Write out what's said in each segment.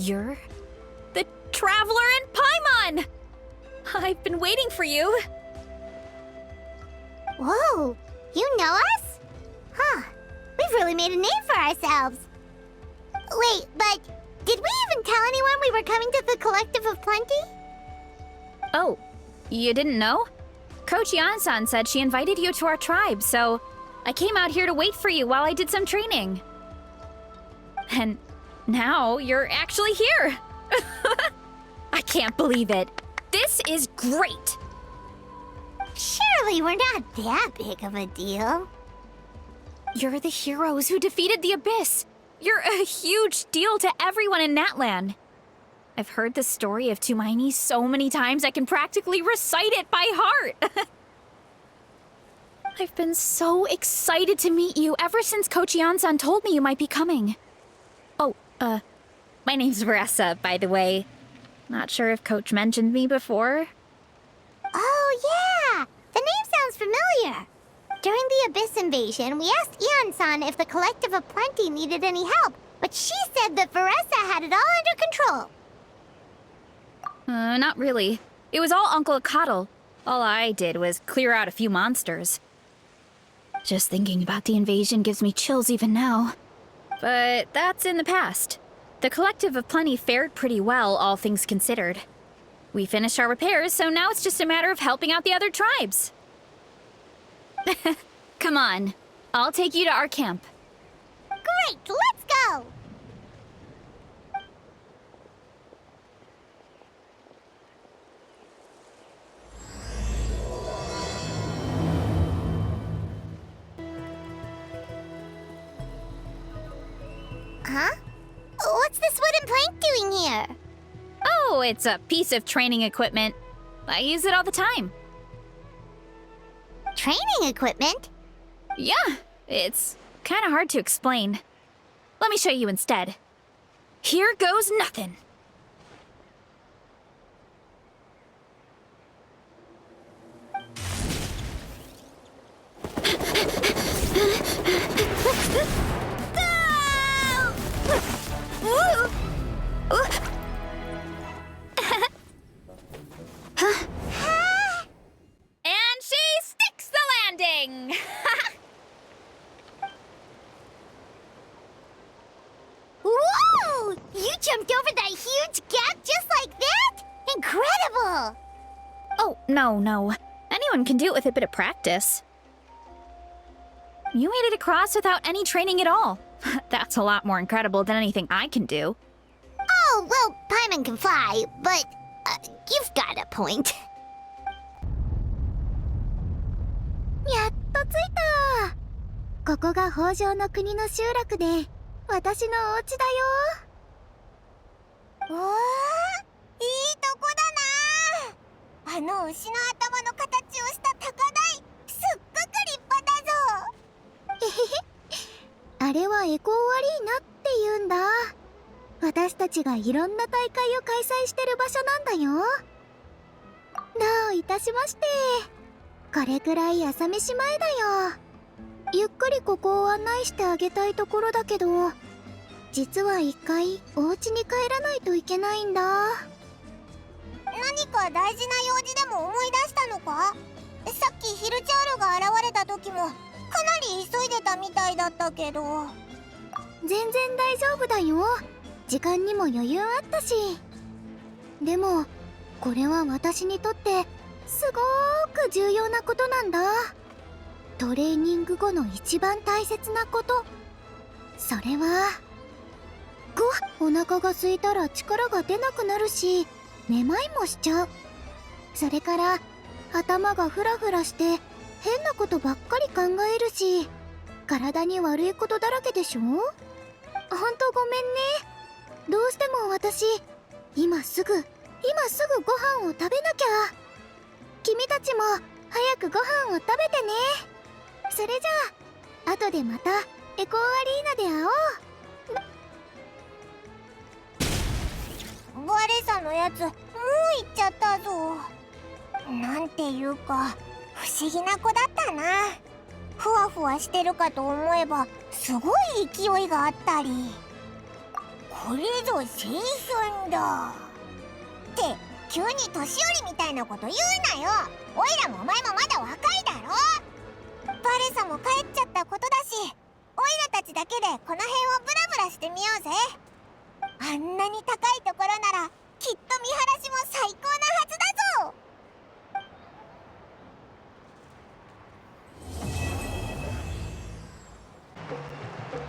You're the Traveler in Paimon! I've been waiting for you. Whoa, you know us? Huh, we've really made a name for ourselves. Wait, but did we even tell anyone we were coming to the Collective of Plenty? Oh, you didn't know? Coach Yan-san said she invited you to our tribe, so I came out here to wait for you while I did some training. And now you're actually here. I can't believe it. This is great. Surely we're not that big of a deal. You're the heroes who defeated the Abyss. You're a huge deal to everyone in Natlan. I've heard the story of Tumaini so many times I can practically recite it by heart. I've been so excited to meet you ever since Coach Yan-san told me you might be coming. Oh, my name's Varesa, by the way. Not sure if Coach mentioned me before. Oh, yeah! The name sounds familiar. During the Abyss invasion, we asked Ian-san if the Collective of Plenty needed any help, but she said that Varesa had it all under control. Not really. It was all Uncle Akatl. All I did was clear out a few monsters. Just thinking about the invasion gives me chills even now. But that's in the past. The Collective of Plenty fared pretty well, all things considered. We finished our repairs, so now it's just a matter of helping out the other tribes. Come on. I'll take you to our camp. Great, let's go! Huh? What's this wooden plank doing here? Oh, it's a piece of training equipment. I use it all the time. Training equipment? Yeah, it's kind of hard to explain. Let me show you instead. Here goes nothing. And she sticks the landing! Whoa! You jumped over that huge gap just like that? Incredible! Oh, no. Anyone can do it with a bit of practice. You made it across without any training at all. That's a lot more incredible than anything I can do. Oh, well, Paimon can fly, but you've got a point. やっと着いた。ここが北条の国の集落で、私のお家だよ。おー、いいとこだな。あの牛の頭の形をした高台、すっごく立派だぞ。へへへ。あれはエコーアリーナって言うんだ。私たちがいろんな大会を開催してる場所なんだよ。どういたしまして。これくらい朝飯前だよ。ゆっくりここを案内してあげたいところだけど、実は一回お家に帰らないといけないんだ。何か大事な用事でも思い出したのか？さっきヒルチャールが現れた時もかなり急いでたみたいだったけど。全然大丈夫だよ。時間にも余裕あったし。でもこれは私にとってすごーく重要なことなんだ。トレーニング後の一番大切なこと。それはお腹が空いたら力が出なくなるし、めまいもしちゃう。それから頭がフラフラして変なことばっかり考えるし、体に悪いことだらけでしょ。ほんとごめんね。どうしても私、今すぐご飯を食べなきゃ。君たちも早くご飯を食べてね。それじゃあ後でまたエコーアリーナで会おう。バレサのやつもう行っちゃったぞ。なんていうか不思議な子だったな。ふわふわしてるかと思えばすごい勢いがあったり。ここれぞ青春だって急に年寄りみたいなこと言うなよ。オイラもお前もまだ若いだろ。バレサも帰っちゃったことだし、オイラたちだけでこの辺をブラブラしてみようぜ。あんなに高いところならきっと見晴らしも最高なはずだぞ。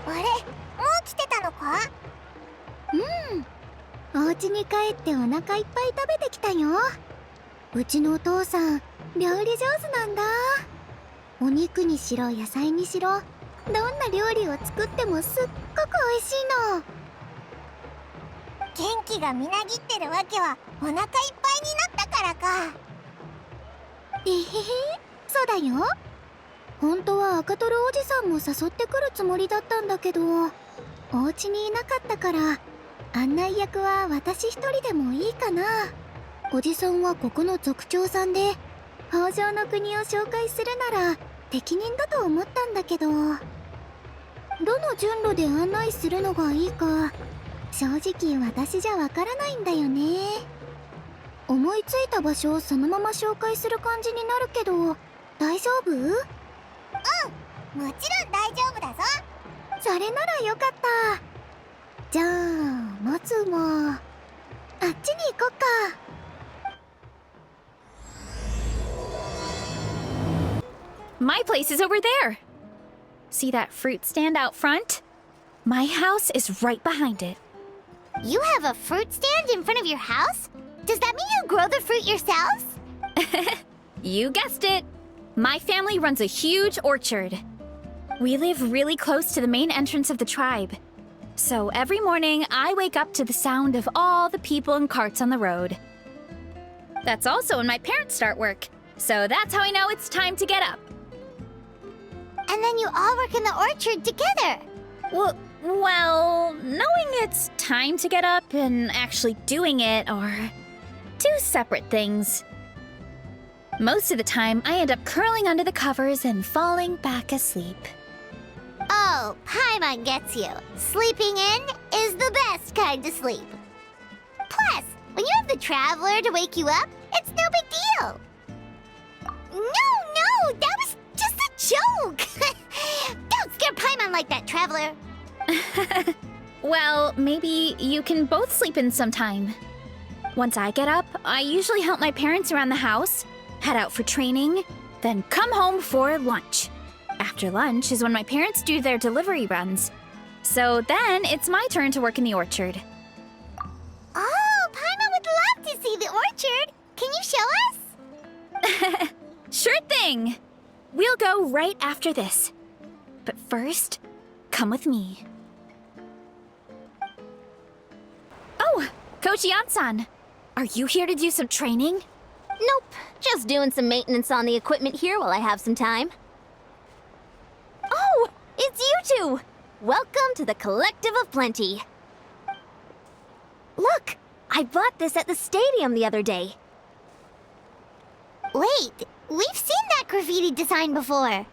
あれ、もう来てたのか？お家に帰ってお腹いっぱい食べてきたよ。うちのお父さん料理上手なんだ。お肉にしろ野菜にしろ、どんな料理を作ってもすっごく美味しいの。元気がみなぎってるわけはお腹いっぱいになったからか。えへへ、そうだよ。本当は赤トロおじさんも誘ってくるつもりだったんだけど、お家にいなかったから案内役は私一人でもいいかな。おじさんはここの族長さんで、北条の国を紹介するなら適任だと思ったんだけど、どの順路で案内するのがいいか正直私じゃわからないんだよね。思いついた場所をそのまま紹介する感じになるけど大丈夫？もちろん大丈夫だぞ。それならよかった。じゃあまずはあっちに行こっか。My place is over there. See that fruit stand out front? My house is right behind it. You have a fruit stand in front of your house? Does that mean you grow the fruit yourselves? You guessed it. My family runs a huge orchard. We live really close to the main entrance of the tribe. So every morning, I wake up to the sound of all the people and carts on the road. That's also when my parents start work. So that's how I know it's time to get up. And then you all work in the orchard together. Well, knowing it's time to get up and actually doing it are two separate things. Most of the time, I end up curling under the covers and falling back asleep. Oh, Paimon gets you. Sleeping in is the best kind of sleep. Plus, when you have the Traveler to wake you up, it's no big deal. No, that was just a joke. Don't scare Paimon like that, Traveler. Well, maybe you can both sleep in sometime. Once I get up, I usually help my parents around the house, head out for training, then come home for lunch. After lunch is when my parents do their delivery runs. So then it's my turn to work in the orchard. Oh, Paimon would love to see the orchard. Can you show us? Sure thing! We'll go right after this. But first, come with me. Oh, Coach Yan-san, are you here to do some training? Nope, just doing some maintenance on the equipment here while I have some time. Oh, it's you two! Welcome to the Collective of Plenty. Look, I bought this at the stadium the other day. Wait, we've seen that graffiti design before.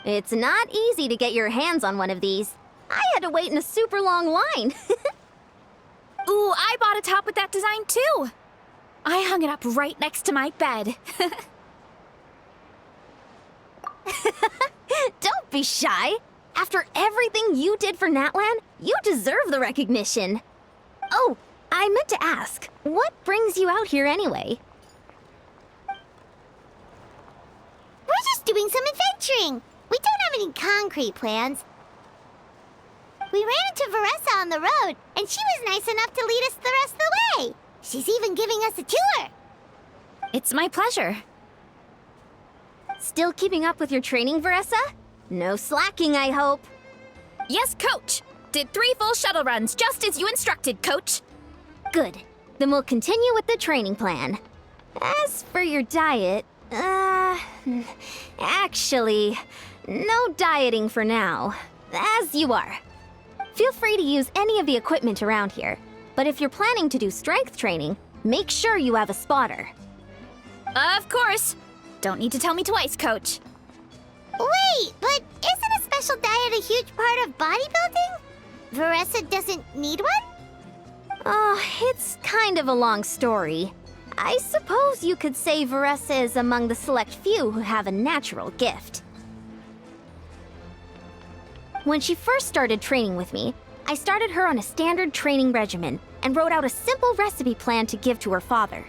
It's not easy to get your hands on one of these. I had to wait in a super long line. Ooh, I bought a top with that design too! I hung it up right next to my bed. Don't be shy. After everything you did for Natlan, you deserve the recognition. Oh, I meant to ask, what brings you out here anyway? We're just doing some adventuring. We don't have any concrete plans. We ran into Varesa on the road, and she was nice enough to lead us the rest of the way. She's even giving us a tour. It's my pleasure. Still keeping up with your training, Varesa? No slacking, I hope. Yes, Coach! Did 3 full shuttle runs just as you instructed, Coach. Good. Then we'll continue with the training plan. As for your diet, actually, no dieting for now. As you are. Feel free to use any of the equipment around here. But if you're planning to do strength training, make sure you have a spotter. Of course. Don't need to tell me twice, Coach. Wait, but isn't a special diet a huge part of bodybuilding? Varesa doesn't need one? Oh, it's kind of a long story. I suppose you could say Varesa is among the select few who have a natural gift. When she first started training with me, I started her on a standard training regimen and wrote out a simple recipe plan to give to her father.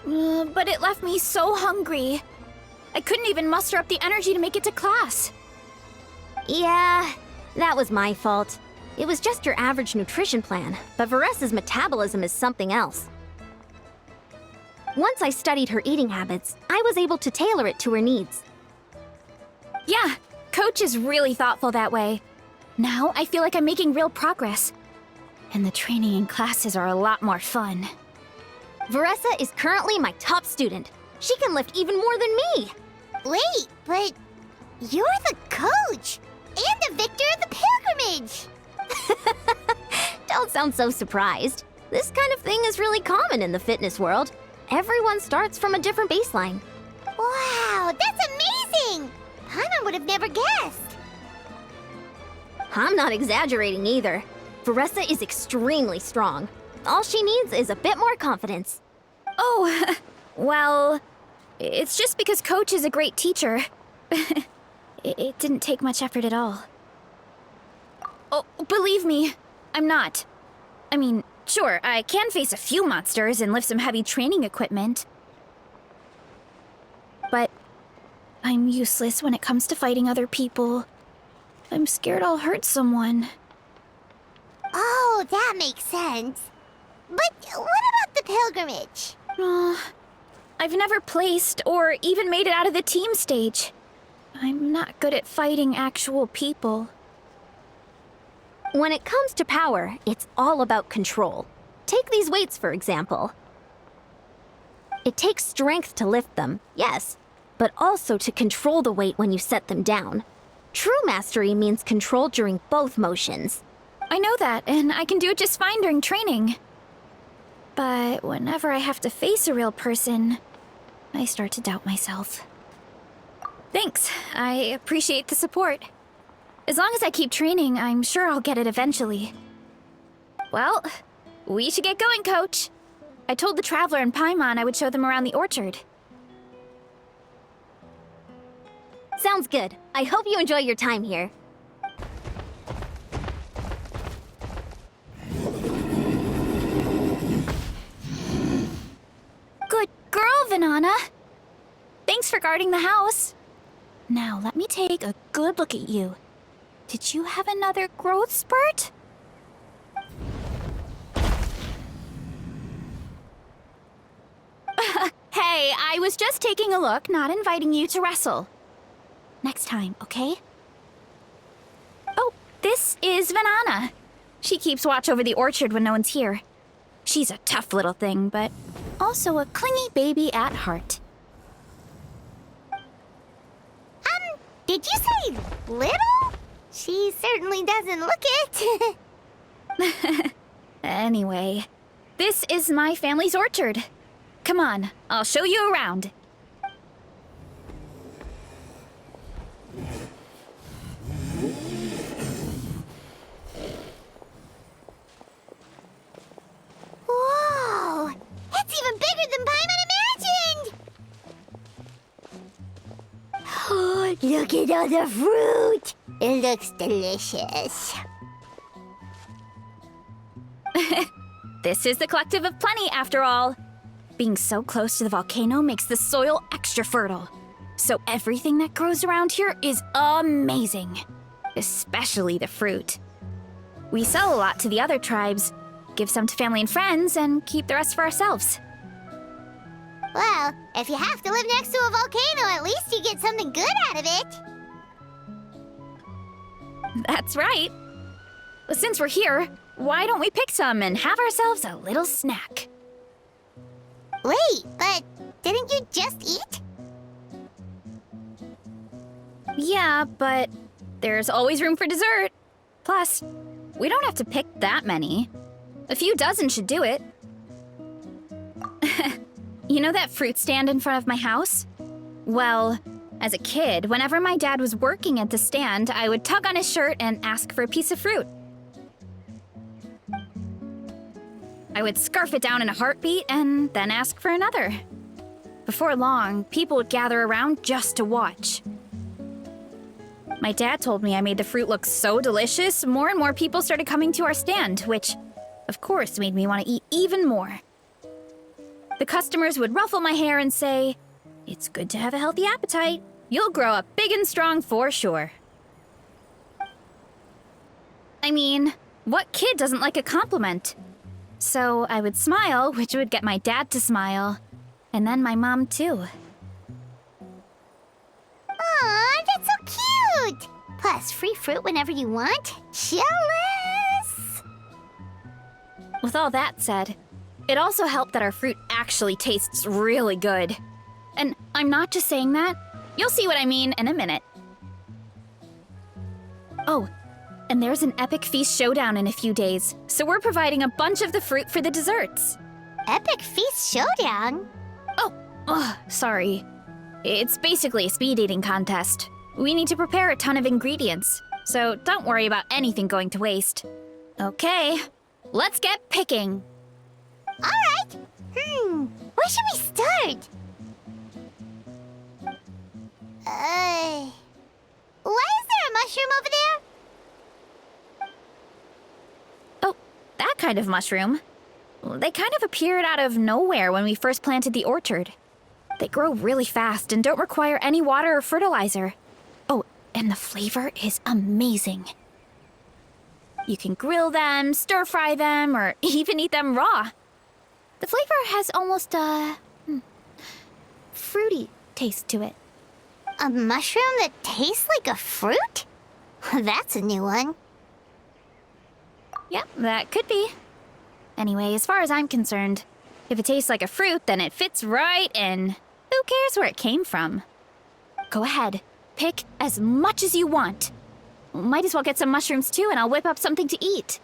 But it left me so hungry. I couldn't even muster up the energy to make it to class. Yeah, that was my fault. It was just your average nutrition plan, but Varesa's metabolism is something else. Once I studied her eating habits, I was able to tailor it to her needs. Yeah, Coach is really thoughtful that way. Now I feel like I'm making real progress. And the training and classes are a lot more fun. Varesa is currently my top student. She can lift even more than me. Wait, but you're the coach and the victor of the pilgrimage. Don't sound so surprised. This kind of thing is really common in the fitness world. Everyone starts from a different baseline. Wow, that's amazing! Paimon would have never guessed. I'm not exaggerating either. Varesa is extremely strong. All she needs is a bit more confidence. Oh, well, it's just because Coach is a great teacher. It didn't take much effort at all. Oh, believe me, I'm not. I mean, sure, I can face a few monsters and lift some heavy training equipment. But I'm useless when it comes to fighting other people. I'm scared I'll hurt someone. Oh, that makes sense. But what about the pilgrimage? I've never placed or even made it out of the team stage. I'm not good at fighting actual people. When it comes to power, it's all about control. Take these weights, for example. It takes strength to lift them, yes, but also to control the weight when you set them down. True mastery means control during both motions. I know that, and I can do it just fine during training. But whenever I have to face a real person, I start to doubt myself. Thanks, I appreciate the support. As long as I keep training, I'm sure I'll get it eventually. Well, we should get going, Coach. I told the Traveler and Paimon I would show them around the orchard. Sounds good. I hope you enjoy your time here. Good girl, Vanana. Thanks for guarding the house. Now, let me take a good look at you. Did you have another growth spurt? Hey, I was just taking a look, not inviting you to wrestle. Next time, okay? Oh, this is Vanana. She keeps watch over the orchard when no one's here. She's a tough little thing, but also a clingy baby at heart. Did you say little? She certainly doesn't look it. Anyway, this is my family's orchard. Come on, I'll show you around. Whoa! It's even bigger than Paimon imagined! Oh, look at all the fruit! It looks delicious. This is the Collective of Plenty, after all. Being so close to the volcano makes the soil extra fertile. So everything that grows around here is amazing. Especially the fruit. We sell a lot to the other tribes, give some to family and friends, and keep the rest for ourselves. Well, if you have to live next to a volcano, at least you get something good out of it. That's right. Well, since we're here, why don't we pick some and have ourselves a little snack? Wait, but didn't you just eat? Yeah, but there's always room for dessert. Plus, we don't have to pick that many. A few dozen should do it. You know that fruit stand in front of my house? Well, as a kid, whenever my dad was working at the stand, I would tug on his shirt and ask for a piece of fruit. I would scarf it down in a heartbeat and then ask for another. Before long, people would gather around just to watch. My dad told me I made the fruit look so delicious, more and more people started coming to our stand, which, of course, made me want to eat even more. The customers would ruffle my hair and say, "It's good to have a healthy appetite. You'll grow up big and strong for sure." I mean, what kid doesn't like a compliment? So I would smile, which would get my dad to smile. And then my mom, too. Aw, that's so cute! Plus, free fruit whenever you want. Jealous! With all that said, it also helped that our fruit actually tastes really good. And I'm not just saying that. You'll see what I mean in a minute. Oh, and there's an epic feast showdown in a few days, so we're providing a bunch of the fruit for the desserts. Epic Feast Showdown? Oh, sorry. It's basically a speed eating contest. We need to prepare a ton of ingredients, so don't worry about anything going to waste. Okay, let's get picking. Alright. Where should we start? Why is there a mushroom over there? Oh, that kind of mushroom. They kind of appeared out of nowhere when we first planted the orchard. They grow really fast and don't require any water or fertilizer. Oh, and the flavor is amazing. You can grill them, stir-fry them, or even eat them raw. The flavor has almost a fruity taste to it. A mushroom that tastes like a fruit? That's a new one. Yeah, that could be. Anyway, as far as I'm concerned, if it tastes like a fruit, then it fits right in. Who cares where it came from? Go ahead, pick as much as you want. Might as well get some mushrooms too, and I'll whip up something to eat.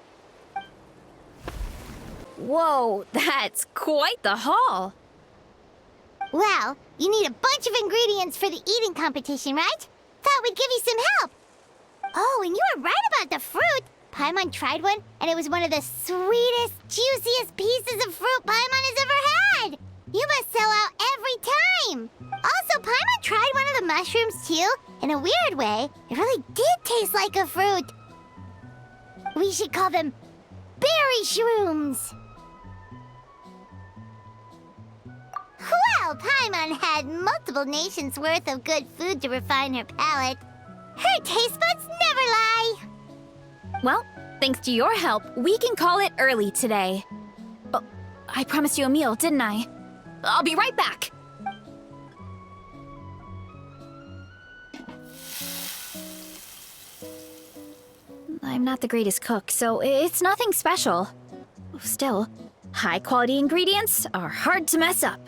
Whoa, that's quite the haul. Well, you need a bunch of ingredients for the eating competition, right? Thought we'd give you some help. Oh, and you were right about the fruit. Paimon tried one, and it was one of the sweetest, juiciest pieces of fruit Paimon has ever had. You must sell out every time. Also, Paimon tried one of the mushrooms too. In a weird way, it really did taste like a fruit. We should call them berry shrooms. Well, Paimon had multiple nations worth of good food to refine her palate. Her taste buds never lie. Well, thanks to your help, we can call it early today. Oh, I promised you a meal, didn't I? I'll be right back. I'm not the greatest cook, so it's nothing special. Still, high-quality ingredients are hard to mess up.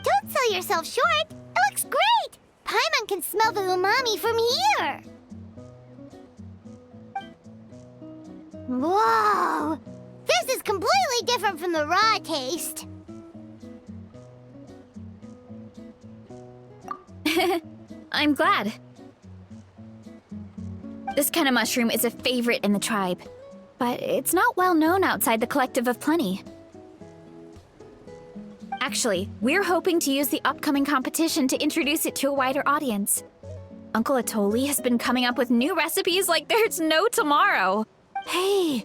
Don't sell yourself short. It looks great. Paimon can smell the umami from here. Whoa! This is completely different from the raw taste. I'm glad. This kind of mushroom is a favorite in the tribe, but it's not well known outside the Collective of Plenty. Actually, we're hoping to use the upcoming competition to introduce it to a wider audience. Uncle Atoli has been coming up with new recipes like there's no tomorrow. Hey,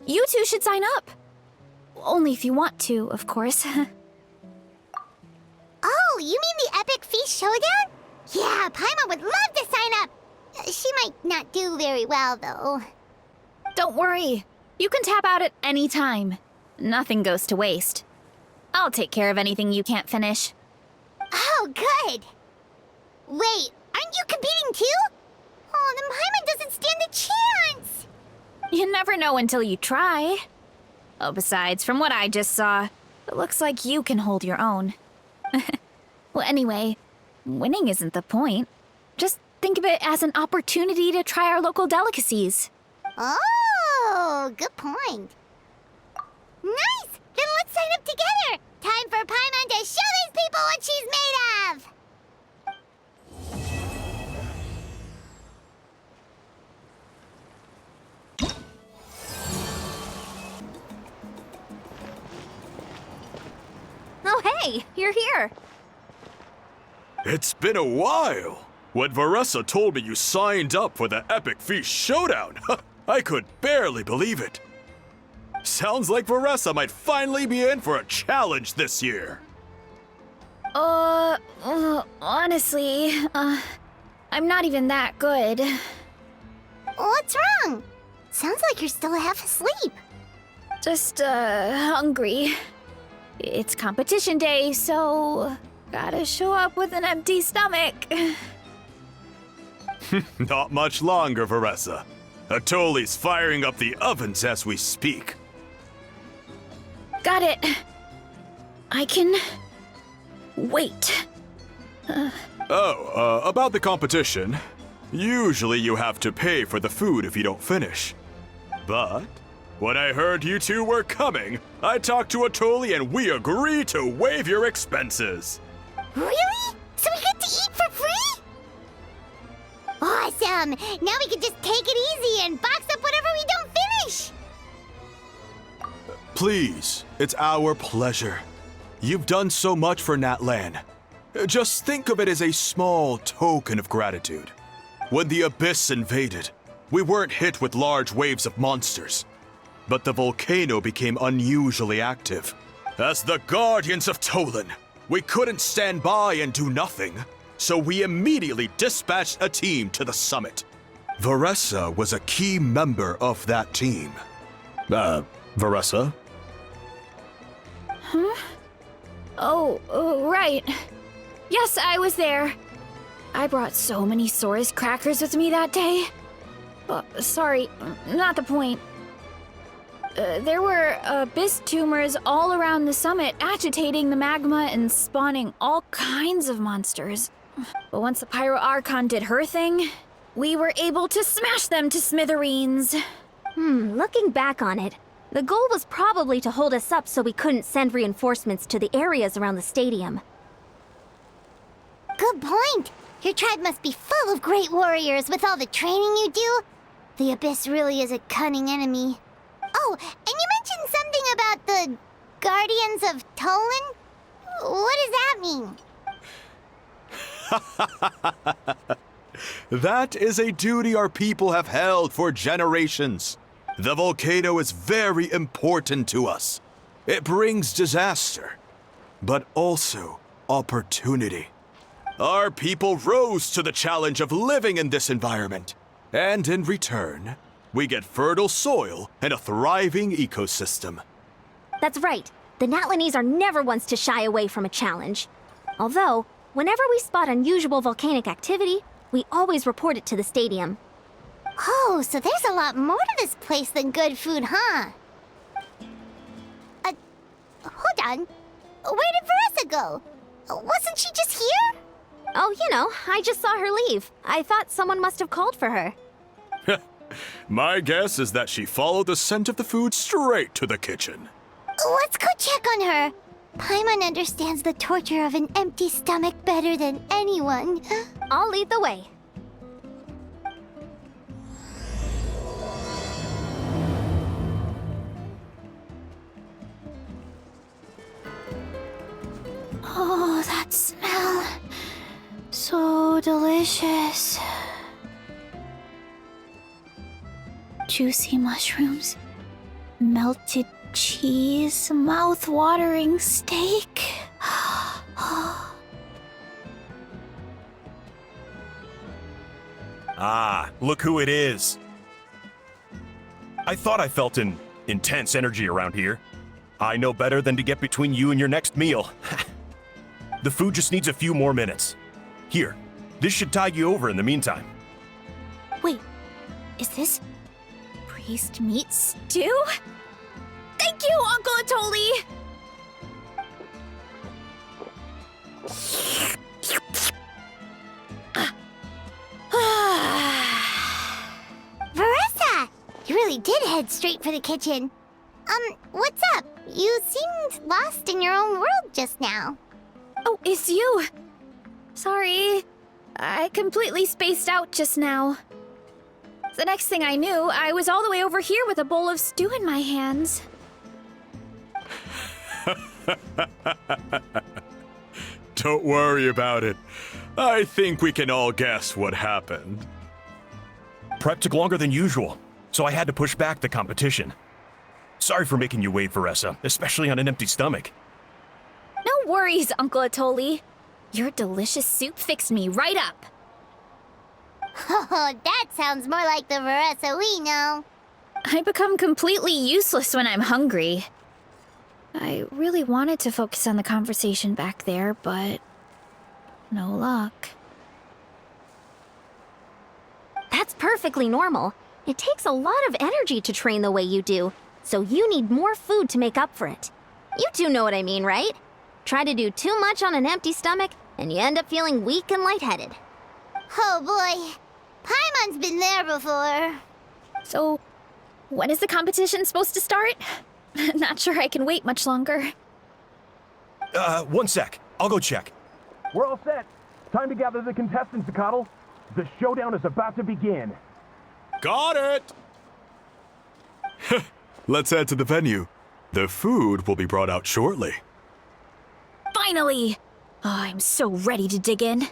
you two should sign up. Only if you want to, of course. Oh, you mean the Epic Feast Showdown? Yeah, Paimon would love to sign up. She might not do very well, though. Don't worry. You can tap out at any time. Nothing goes to waste. I'll take care of anything you can't finish. Oh, good. Wait, aren't you competing too? Oh, then Paimon doesn't stand a chance. You never know until you try. Oh, besides, from what I just saw, it looks like you can hold your own. Well, anyway, winning isn't the point. Just think of it as an opportunity to try our local delicacies. Oh, good point. Nice! Then let's sign up together! Time for Paimon to show these people what she's made of! Hey, you're here. It's been a while. When Varesa told me you signed up for the Epic Feast Showdown, I could barely believe it. Sounds like Varesa might finally be in for a challenge this year. Honestly, I'm not even that good. What's wrong? Sounds like you're still half asleep. Just, hungry. It's competition day, so gotta show up with an empty stomach. Not much longer, Varesa. Atoli's firing up the ovens as we speak. Got it. I can wait. About the competition. Usually you have to pay for the food if you don't finish. But when I heard you two were coming, I talked to Atoli and we agreed to waive your expenses. Really? So we get to eat for free? Awesome! Now we can just take it easy and box up whatever we don't finish! Please, it's our pleasure. You've done so much for Natlan. Just think of it as a small token of gratitude. When the Abyss invaded, we weren't hit with large waves of monsters, but the volcano became unusually active. As the Guardians of Tolan, we couldn't stand by and do nothing, so we immediately dispatched a team to the summit. Varesa was a key member of that team. Varesa? Oh, right. Yes, I was there. I brought so many Soeyx crackers with me that day. Sorry, not the point. There were abyss tumors all around the summit, agitating the magma and spawning all kinds of monsters. But once the Pyro Archon did her thing, we were able to smash them to smithereens. Looking back on it, the goal was probably to hold us up so we couldn't send reinforcements to the areas around the stadium. Good point! Your tribe must be full of great warriors with all the training you do. The Abyss really is a cunning enemy. Oh, and you mentioned something about the Guardians of Tolan? What does that mean? That is a duty our people have held for generations. The volcano is very important to us. It brings disaster, but also opportunity. Our people rose to the challenge of living in this environment, and in return, we get fertile soil and a thriving ecosystem. That's right. The Natlanese are never ones to shy away from a challenge. Although, whenever we spot unusual volcanic activity, we always report it to the stadium. Oh, so there's a lot more to this place than good food, huh? Hold on. Where did Varesa go? Wasn't she just here? Oh, I just saw her leave. I thought someone must have called for her. My guess is that she followed the scent of the food straight to the kitchen. Let's go check on her. Paimon understands the torture of an empty stomach better than anyone. I'll lead the way. Oh, that smell. So delicious. Juicy mushrooms, melted cheese, mouth-watering steak. Ah, look who it is. I thought I felt an intense energy around here. I know better than to get between you and your next meal. The food just needs a few more minutes. Here, this should tide you over in the meantime. Wait, is this priest meat stew? Thank you, Uncle Atoli! Varesa! You really did head straight for the kitchen. What's up? You seemed lost in your own world just now. Oh, it's you. Sorry. I completely spaced out just now. The next thing I knew, I was all the way over here with a bowl of stew in my hands. Don't worry about it. I think we can all guess what happened. Prep took longer than usual, so I had to push back the competition. Sorry for making you wait, Varesa, especially on an empty stomach. No worries, Uncle Atoli. Your delicious soup fixed me right up. Oh, that sounds more like the Varesa we know. I become completely useless when I'm hungry. I really wanted to focus on the conversation back there, but no luck. That's perfectly normal. It takes a lot of energy to train the way you do, so you need more food to make up for it. You two know what I mean, right? Try to do too much on an empty stomach, and you end up feeling weak and lightheaded. Oh boy, Paimon's been there before. So, when is the competition supposed to start? Not sure I can wait much longer. 1 sec. I'll go check. We're all set. Time to gather the contestants, Zacatl. The showdown is about to begin. Got it! Let's head to the venue. The food will be brought out shortly. Finally! Oh, I'm so ready to dig in.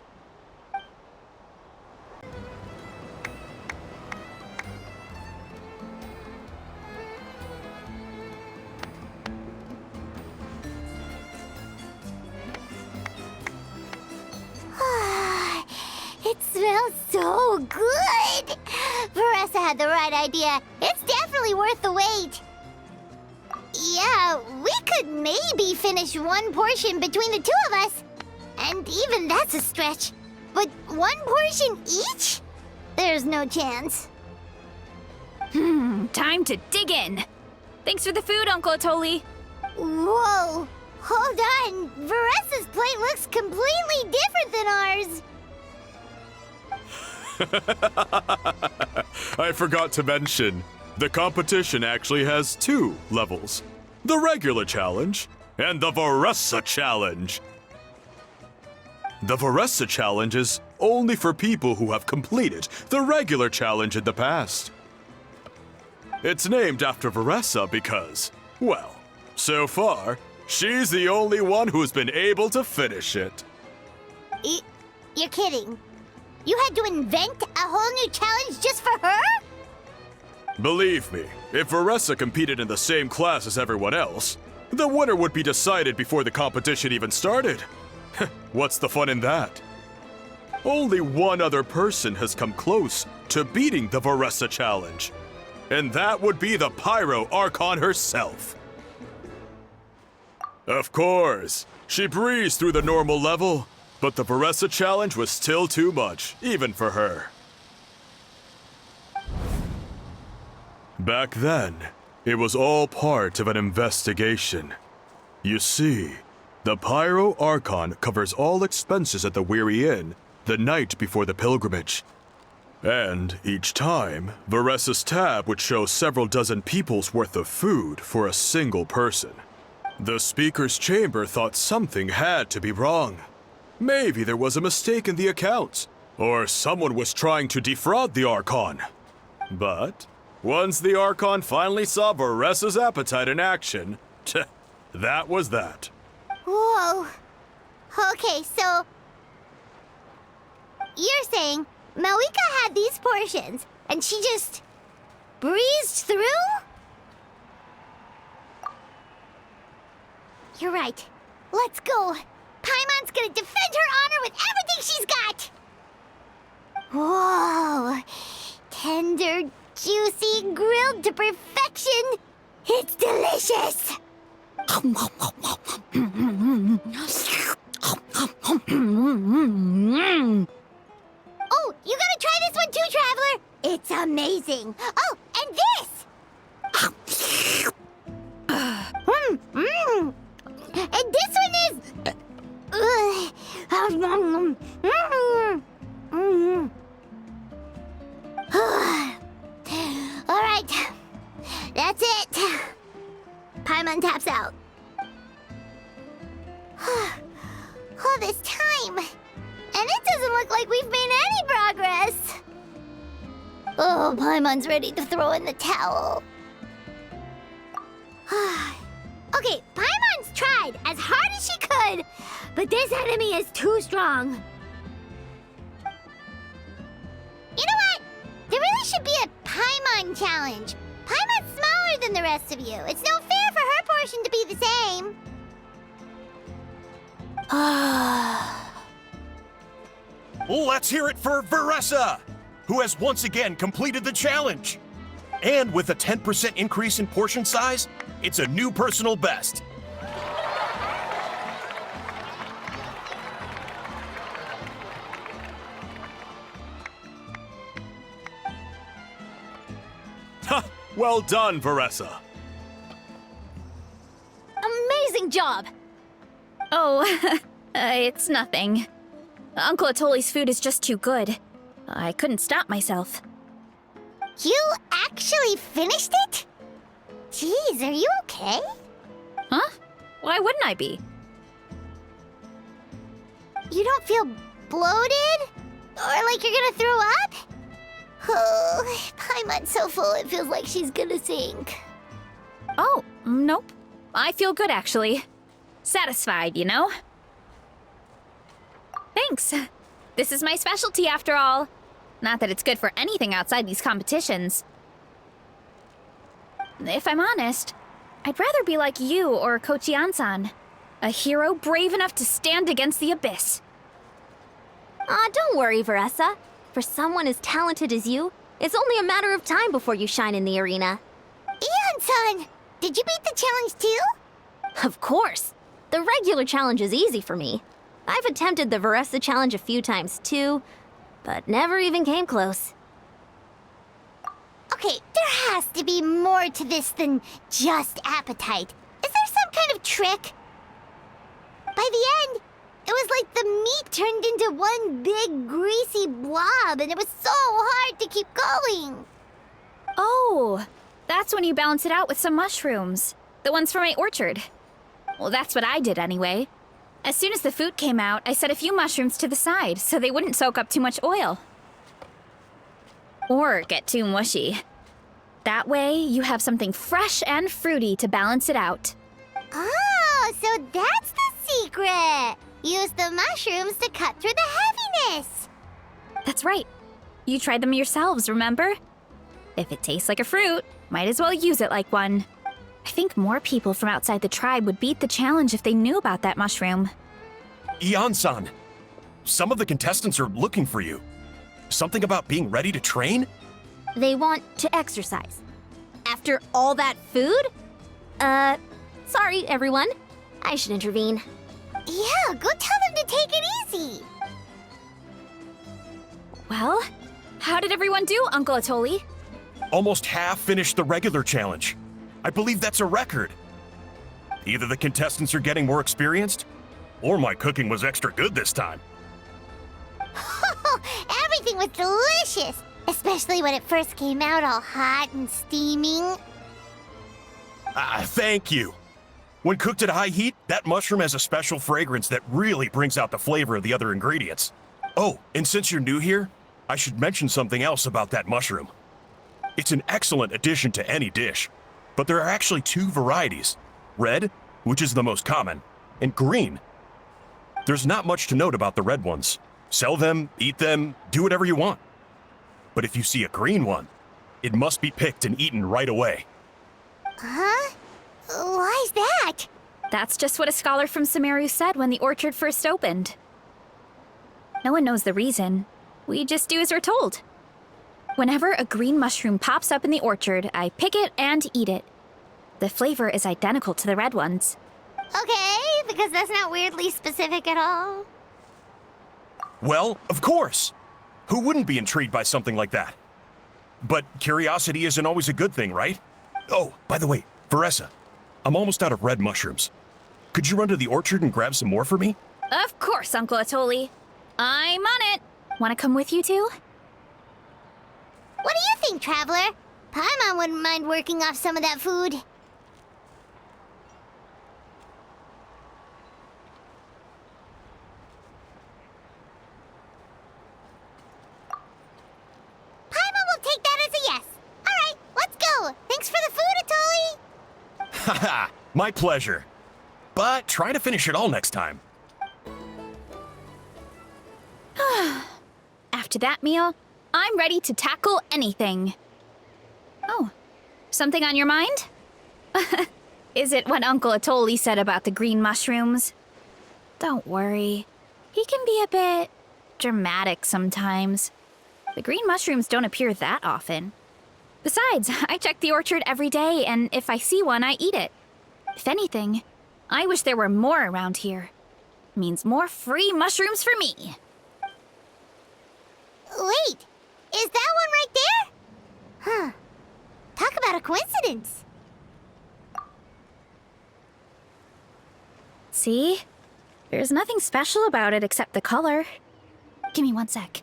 It smells so good! Varesa had the right idea. It's definitely worth the wait. Yeah, we could maybe finish one portion between the two of us. And even that's a stretch. But one portion each? There's no chance. Time to dig in. Thanks for the food, Uncle Atoli. Whoa! Hold on! Varesa's plate looks completely different than ours! I forgot to mention, the competition actually has 2 levels. The regular challenge and the Varesa challenge. The Varesa challenge is only for people who have completed the regular challenge in the past. It's named after Varesa because, well, so far, she's the only one who's been able to finish it. You're kidding. You had to invent a whole new challenge just for her? Believe me, if Varesa competed in the same class as everyone else, the winner would be decided before the competition even started. What's the fun in that? Only one other person has come close to beating the Varesa challenge, and that would be the Pyro Archon herself. Of course, she breezed through the normal level, but the Varesa challenge was still too much, even for her. Back then, it was all part of an investigation. You see, the Pyro Archon covers all expenses at the Weary Inn the night before the pilgrimage. And each time, Varesa's tab would show several dozen people's worth of food for a single person. The speaker's chamber thought something had to be wrong. Maybe there was a mistake in the accounts, or someone was trying to defraud the Archon. But once the Archon finally saw Varesa's appetite in action, that was that. Whoa. Okay, so... You're saying Malika had these portions, and she just... breezed through? You're right. Let's go. Paimon's gonna defend her honor with everything she's got! Whoa! Tender, juicy, grilled to perfection! It's delicious! Oh, you gotta try this one too, Traveler! It's amazing! Oh, and this! And this one is... Alright, that's it. Paimon taps out. All this time, and it doesn't look like we've made any progress. Oh, Paimon's ready to throw in the towel. Okay, Paimon's tried, and but this enemy is too strong. You know what? There really should be a Paimon challenge. Paimon's smaller than the rest of you. It's no fair for her portion to be the same. Let's hear it for Varesa, who has once again completed the challenge. And with a 10% increase in portion size, it's a new personal best. Well done, Varesa. Amazing job! Oh, it's nothing. Uncle Atoli's food is just too good. I couldn't stop myself. You actually finished it? Jeez, are you okay? Huh? Why wouldn't I be? You don't feel bloated? Or like you're gonna throw up? Oh, Paimon's so full it feels like she's gonna sink. Oh, nope. I feel good, actually. Satisfied, you know? Thanks. This is my specialty, after all. Not that it's good for anything outside these competitions. If I'm honest, I'd rather be like you or Kochian-san. A hero brave enough to stand against the abyss. Aw, don't worry, Varesa. For someone as talented as you, it's only a matter of time before you shine in the arena. Ian-san, did you beat the challenge too? Of course! The regular challenge is easy for me. I've attempted the Varesa challenge a few times too, but never even came close. Okay, there has to be more to this than just appetite. Is there some kind of trick? By the end, it was like the meat turned into one big greasy blob, and it was so hard to keep going. Oh, that's when you balance it out with some mushrooms. The ones from my orchard. Well, that's what I did anyway. As soon as the food came out, I set a few mushrooms to the side so they wouldn't soak up too much oil. Or get too mushy. That way, you have something fresh and fruity to balance it out. Oh, so that's the secret! Use the mushrooms to cut through the heaviness! That's right. You tried them yourselves, remember? If it tastes like a fruit, might as well use it like one. I think more people from outside the tribe would beat the challenge if they knew about that mushroom. Ian-san, some of the contestants are looking for you. Something about being ready to train? They want to exercise. After all that food? Sorry, everyone. I should intervene. Yeah, go tell them to take it easy! Well, how did everyone do, Uncle Atoli? Almost half finished the regular challenge. I believe that's a record. Either the contestants are getting more experienced, or my cooking was extra good this time. Everything was delicious! Especially when it first came out all hot and steaming. Thank you. When cooked at high heat, that mushroom has a special fragrance that really brings out the flavor of the other ingredients. Oh, and since you're new here, I should mention something else about that mushroom. It's an excellent addition to any dish, but there are actually two varieties. Red, which is the most common, and green. There's not much to note about the red ones. Sell them, eat them, do whatever you want. But if you see a green one, it must be picked and eaten right away. Huh? Why's that? That's just what a scholar from Sumeru said when the orchard first opened. No one knows the reason. We just do as we're told. Whenever a green mushroom pops up in the orchard, I pick it and eat it. The flavor is identical to the red ones. Okay, because that's not weirdly specific at all. Well, of course. Who wouldn't be intrigued by something like that? But curiosity isn't always a good thing, right? Oh, by the way, Varesa, I'm almost out of red mushrooms. Could you run to the orchard and grab some more for me? Of course, Uncle Atoli. I'm on it. Want to come with you too? What do you think, Traveler? Paimon wouldn't mind working off some of that food. Paimon will take that as a yes. All right, let's go. Thanks for the food, Atoli. Haha, my pleasure. But try to finish it all next time. after that meal, I'm ready to tackle anything. Oh, something on your mind? Is it what Uncle Atoli said about the green mushrooms? Don't worry. He can be a bit dramatic sometimes. The green mushrooms don't appear that often. Besides, I check the orchard every day, and if I see one, I eat it. If anything, I wish there were more around here. Means more free mushrooms for me. Wait, is that one right there? Huh. Talk about a coincidence. See? There's nothing special about it except the color. Give me 1 sec.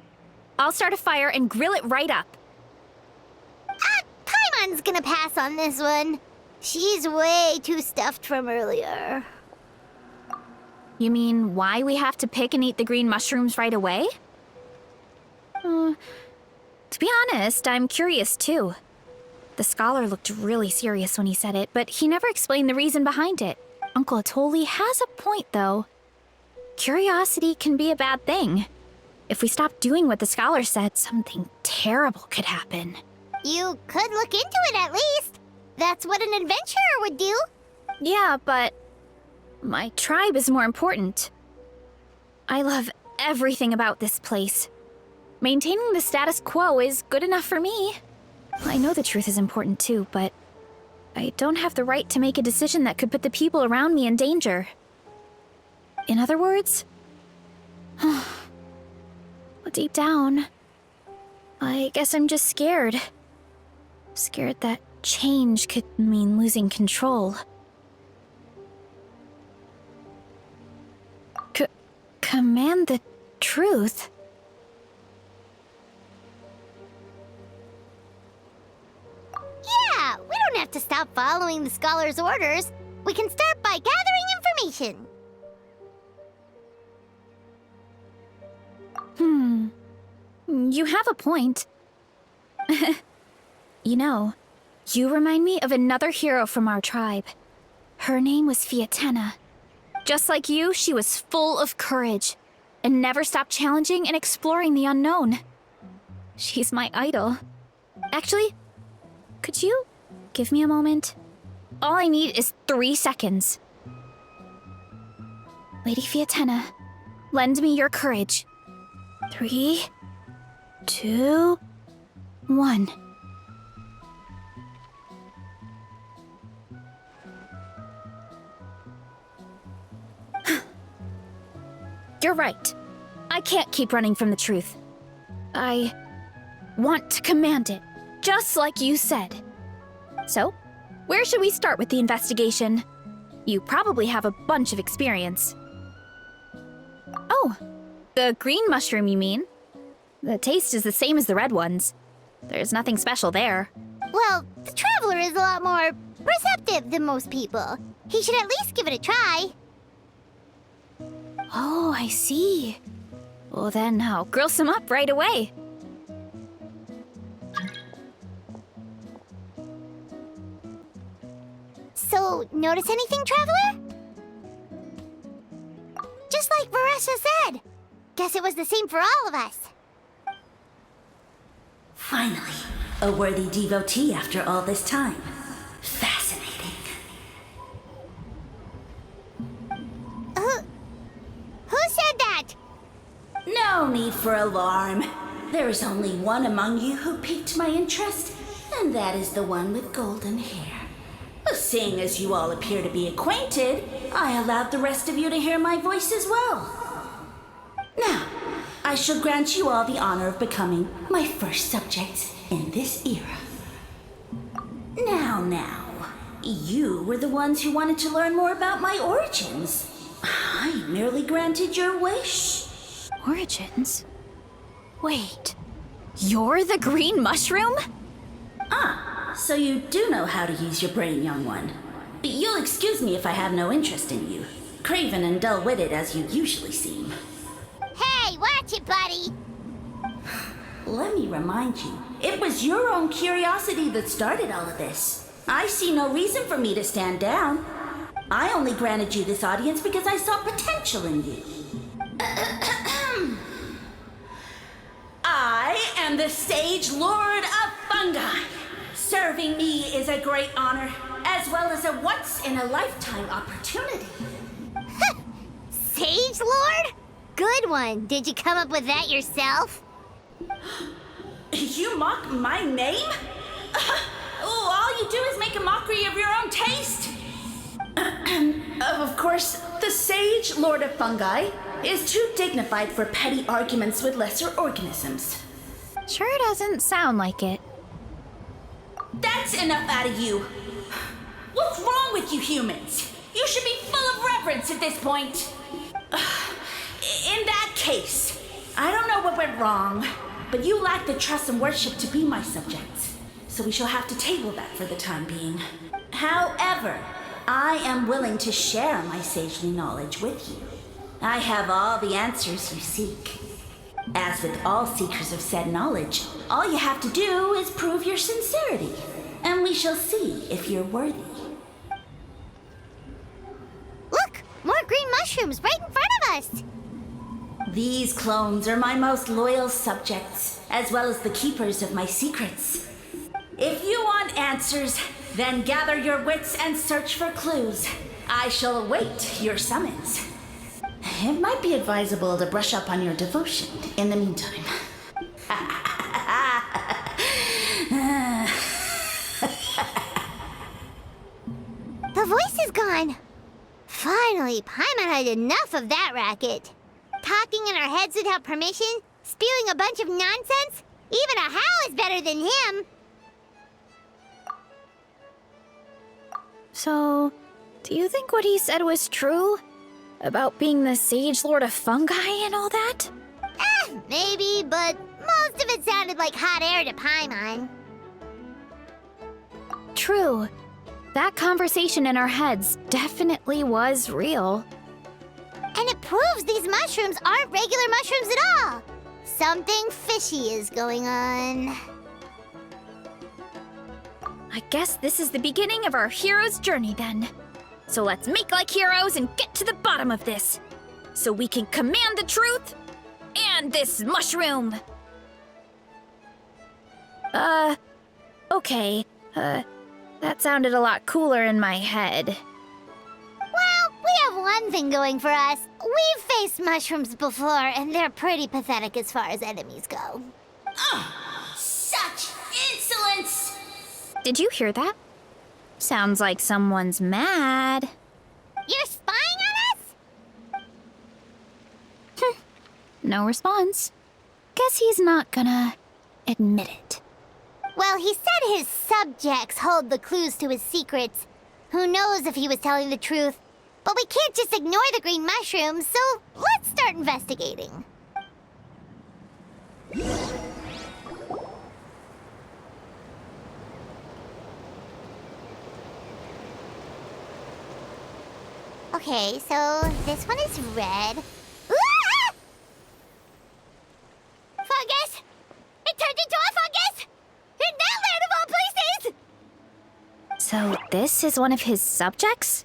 I'll start a fire and grill it right up. Paimon's gonna pass on this one. She's way too stuffed from earlier. You mean why we have to pick and eat the green mushrooms right away? To be honest, I'm curious too. The scholar looked really serious when he said it, but he never explained the reason behind it. Uncle Atoli has a point, though. Curiosity can be a bad thing. If we stop doing what the scholar said, something terrible could happen. You could look into it at least. That's what an adventurer would do. Yeah, but my tribe is more important. I love everything about this place. Maintaining the status quo is good enough for me. I know the truth is important too, but I don't have the right to make a decision that could put the people around me in danger. In other words, deep down, I guess I'm just scared. Scared that change could mean losing control. Command the truth? Yeah, we don't have to stop following the scholar's orders. We can start by gathering information. You have a point. You know, you remind me of another hero from our tribe. Her name was Fiatena. Just like you, she was full of courage and never stopped challenging and exploring the unknown. She's my idol. Actually, could you give me a moment? All I need is 3 seconds. Lady Fiatena, lend me your courage. 3, 2, 1. You're right. I can't keep running from the truth. I want to command it, just like you said. So, where should we start with the investigation? You probably have a bunch of experience. Oh, the green mushroom, you mean? The taste is the same as the red ones. There's nothing special there. Well, the traveler is a lot more perceptive than most people. He should at least give it a try. Oh, I see. Well then, I'll grill some up right away. So, notice anything, traveler? Just like Varesa said. Guess it was the same for all of us. Finally, a worthy devotee after all this time. Fascinating. Who said that? No need for alarm. There is only one among you who piqued my interest, and that is the one with golden hair. Seeing as you all appear to be acquainted, I allowed the rest of you to hear my voice as well. Now, I shall grant you all the honor of becoming my first subjects in this era. Now, you were the ones who wanted to learn more about my origins. I merely granted your wish. Origins? Wait, you're the green mushroom? So you do know how to use your brain, young one. You'll excuse me if I have no interest in you, craven and dull-witted as you usually seem. Hey, watch it, buddy! Let me remind you, it was your own curiosity that started all of this. I see no reason for me to stand down. I only granted you this audience because I saw potential in you. I am the Sage Lord of Fungi. Serving me is a great honor, as well as a once-in-a-lifetime opportunity. Sage Lord? Good one. Did you come up with that yourself? You mock my name? All you do is make a mockery of your own taste. Of course, the Sage Lord of Fungi is too dignified for petty arguments with lesser organisms. Sure doesn't sound like it. That's enough out of you. What's wrong with you humans? You should be full of reverence at this point. In that case, I don't know what went wrong, but you lack the trust and worship to be my subjects. So we shall have to table that for the time being. However, I am willing to share my sagely knowledge with you. I have all the answers you seek. As with all seekers of said knowledge, all you have to do is prove your sincerity, and we shall see if you're worthy. Look! More green mushrooms right in front of us! These clones are my most loyal subjects, as well as the keepers of my secrets. If you want answers, then gather your wits and search for clues. I shall await your summons. It might be advisable to brush up on your devotion in the meantime. The voice is gone. Finally, Paimon had enough of that racket. Talking in our heads without permission, spewing a bunch of nonsense. Even a How is better than him. So, do you think what he said was true? About being the Sage Lord of Fungi and all that? Maybe, but most of it sounded like hot air to Paimon. True. That conversation in our heads definitely was real. And it proves these mushrooms aren't regular mushrooms at all. Something fishy is going on. I guess this is the beginning of our hero's journey then. So let's make like heroes and get to the bottom of this. So we can command the truth and this mushroom. Okay. That sounded a lot cooler in my head. Well, we have one thing going for us. We've faced mushrooms before, and they're pretty pathetic as far as enemies go. Such insolence! Did you hear that? Sounds like someone's mad. You're spying on us? No response. Guess he's not gonna admit it. Well, he said his subjects hold the clues to his secrets. Who knows if he was telling the truth? But we can't just ignore the green mushrooms, so let's start investigating. Okay, so this one is red. Ah! Fungus! It turned into a fungus! In that land of all places! So this is one of his subjects?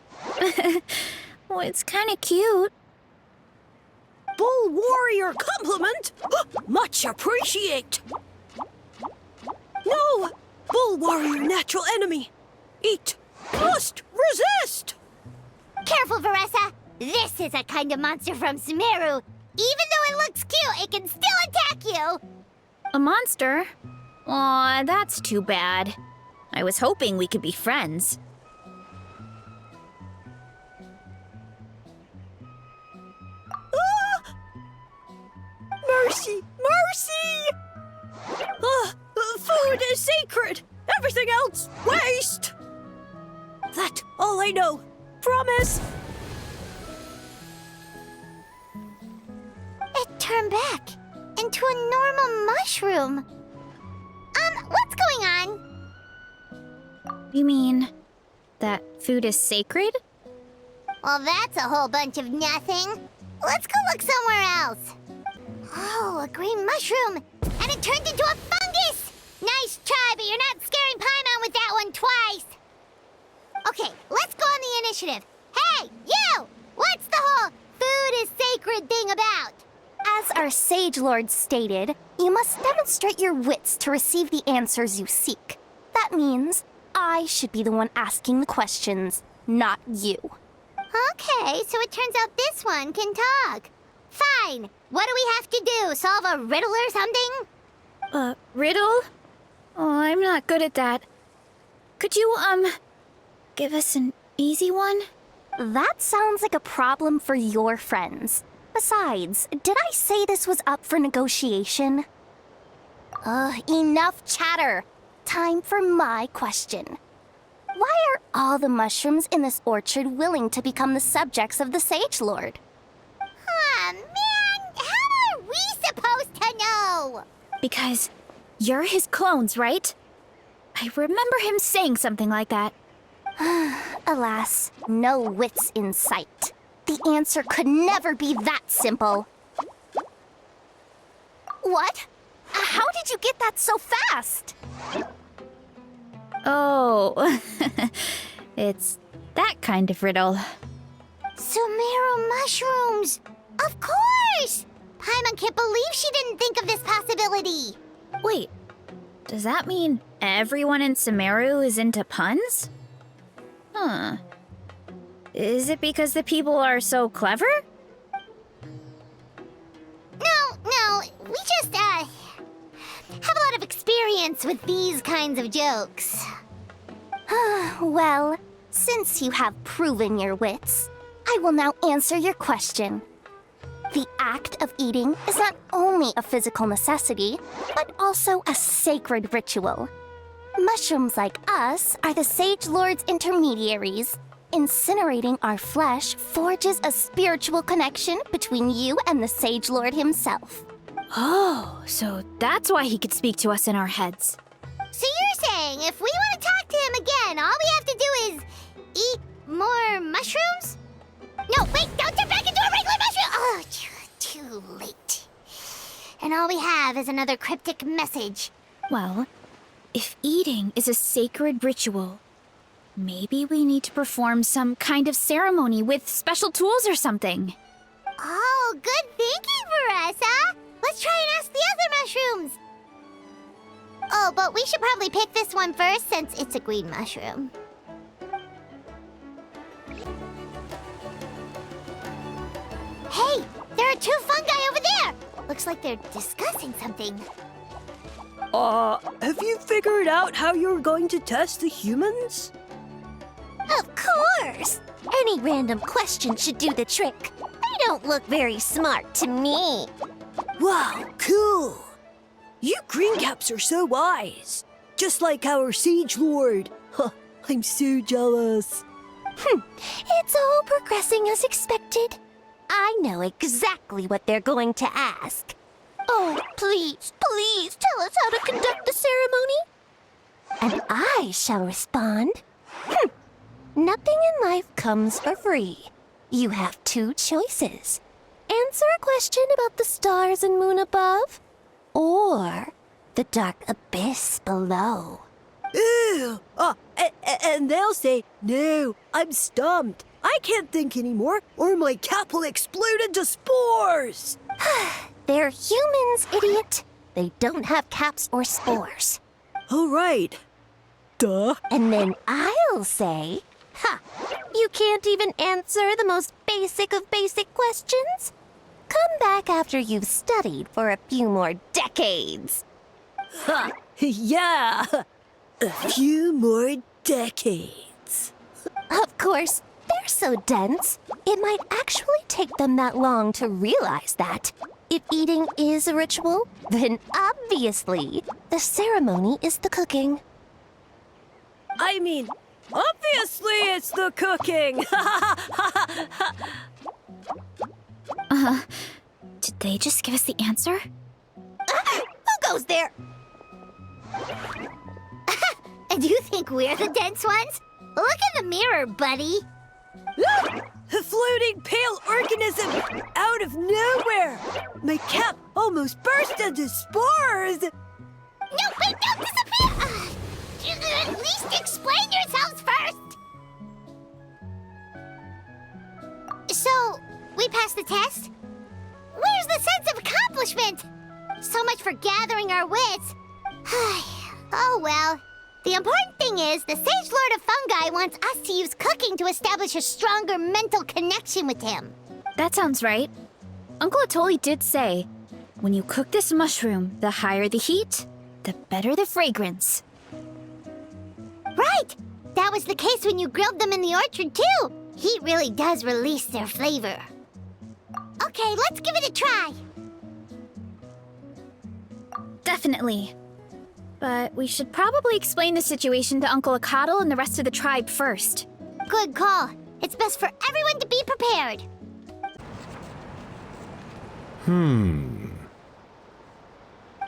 Well, it's kind of cute. Bull warrior compliment! Much appreciate! No! Bull warrior natural enemy! Eat! Must resist! Careful, Varesa! This is a kind of monster from Sumeru. Even though it looks cute, it can still attack you! A monster? Aw, that's too bad. I was hoping we could be friends. Ah! Mercy! Mercy! Food is sacred! Everything else, waste! That all I know. Promise! It turned back into a normal mushroom. What's going on? You mean that food is sacred? Well, that's a whole bunch of nothing. Let's go look somewhere else. Oh, a green mushroom! And it turned into a fungus! Nice try, but you're not scaring Paimon with that one twice. Okay, let's go on the initiative. Hey, you! What's the whole food is sacred thing about? As our Sage Lord stated, you must demonstrate your wits to receive the answers you seek. That means I should be the one asking the questions, not you. Okay, so it turns out this one can talk. Fine. What do we have to do? Solve a riddle or something? Riddle? Oh, I'm not good at that. Could you, give us an easy one? That sounds like a problem for your friends. Besides, did I say this was up for negotiation? Enough chatter. Time for my question. Why are all the mushrooms in this orchard willing to become the subjects of the Sage Lord? Man, how are we supposed to know? Because you're his clones, right? I remember him saying something like that. Alas, no wits in sight. The answer could never be that simple. What? How did you get that so fast? Oh, it's that kind of riddle. Sumeru mushrooms! Of course! Paimon can't believe she didn't think of this possibility. Wait, does that mean everyone in Sumeru is into puns? Huh. Is it because the people are so clever? No, we just, have a lot of experience with these kinds of jokes. Well, since you have proven your wits, I will now answer your question. The act of eating is not only a physical necessity, but also a sacred ritual. Mushrooms like us are the Sage Lord's intermediaries. Incinerating our flesh forges a spiritual connection between you and the Sage Lord himself. Oh, so that's why he could speak to us in our heads. So you're saying if we want to talk to him again, all we have to do is eat more mushrooms? No, wait, don't turn back into a regular mushroom! Oh, too late. And all we have is another cryptic message. Well, if eating is a sacred ritual, maybe we need to perform some kind of ceremony with special tools or something. Oh, good thinking, Varesa! Let's try and ask the other mushrooms! Oh, but we should probably pick this one first since it's a green mushroom. Hey, there are 2 fungi over there! Looks like they're discussing something. Have you figured out how you're going to test the humans? Of course! Any random question should do the trick. They don't look very smart to me. Wow, cool! You greencaps are so wise. Just like our Sage Lord. Huh, I'm so jealous. It's all progressing as expected. I know exactly what they're going to ask. Oh, please tell us how to conduct the ceremony. And I shall respond. Nothing in life comes for free. You have 2 choices. Answer a question about the stars and moon above, or the dark abyss below. Ew! And they'll say, no, I'm stumped. I can't think anymore, or my cap will explode into spores! They're humans, idiot. They don't have caps or spores. All right. Duh. And then I'll say, you can't even answer the most basic of basic questions? Come back after you've studied for a few more decades. Ha! Yeah! A few more decades. Of course, they're so dense, it might actually take them that long to realize that. If eating is a ritual, then obviously the ceremony is the cooking. I mean, obviously it's the cooking! Did they just give us the answer? Who goes there? And you think we're the dense ones? Look in the mirror, buddy. A floating pale organism out of nowhere! My cap almost burst into spores! No, wait, don't disappear! At least explain yourselves first! So, we passed the test? Where's the sense of accomplishment? So much for gathering our wits. Oh well. The important thing is, the Sage Lord of Fungi wants us to use cooking to establish a stronger mental connection with him. That sounds right. Uncle Atoli did say, when you cook this mushroom, the higher the heat, the better the fragrance. Right! That was the case when you grilled them in the orchard, too. Heat really does release their flavor. Okay, let's give it a try. Definitely. But we should probably explain the situation to Uncle Akatl and the rest of the tribe first. Good call. It's best for everyone to be prepared.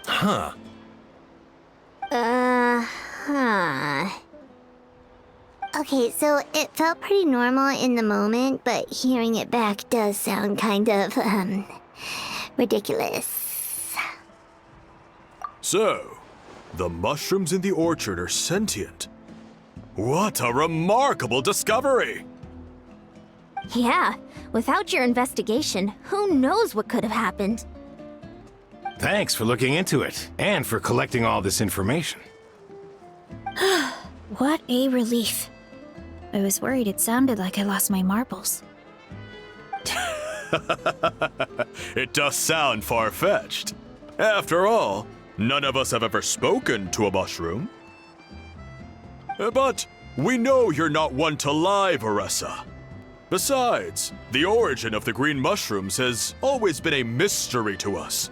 Huh. Okay, so it felt pretty normal in the moment, but hearing it back does sound kind of, ridiculous. So, the mushrooms in the orchard are sentient. What a remarkable discovery! Yeah, without your investigation, who knows what could have happened? Thanks for looking into it, and for collecting all this information. What a relief. I was worried it sounded like I lost my marbles. It does sound far-fetched. After all, none of us have ever spoken to a mushroom. But we know you're not one to lie, Varesa. Besides, the origin of the green mushrooms has always been a mystery to us.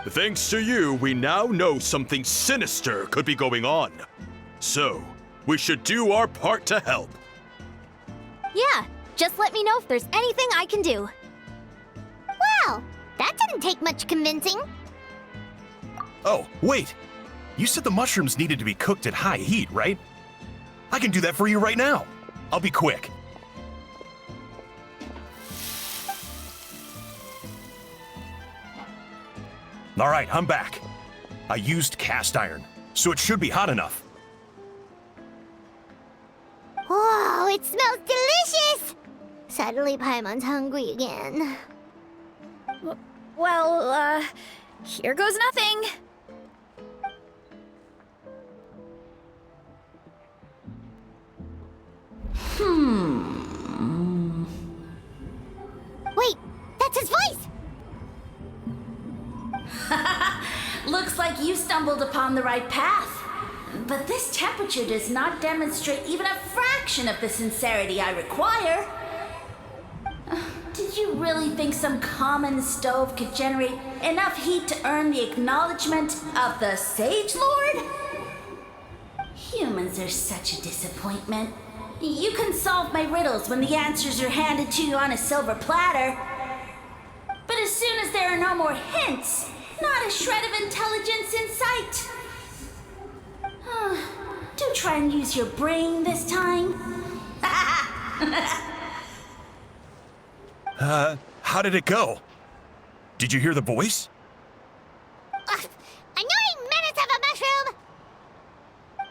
Thanks to you, we now know something sinister could be going on. So, we should do our part to help. Yeah, just let me know if there's anything I can do. Wow, that didn't take much convincing. Oh, wait. You said the mushrooms needed to be cooked at high heat, right? I can do that for you right now. I'll be quick. All right, I'm back. I used cast iron, so it should be hot enough. Whoa, it smells delicious! Suddenly Paimon's hungry again. Well, here goes nothing. Wait, that's his voice! Looks like you stumbled upon the right path. But this temperature does not demonstrate even a fraction of the sincerity I require. Did you really think some common stove could generate enough heat to earn the acknowledgement of the Sage Lord? Humans are such a disappointment. You can solve my riddles when the answers are handed to you on a silver platter. But as soon as there are no more hints, not a shred of intelligence in sight. Do try and use your brain this time. How did it go? Did you hear the voice? Annoying menace of a mushroom!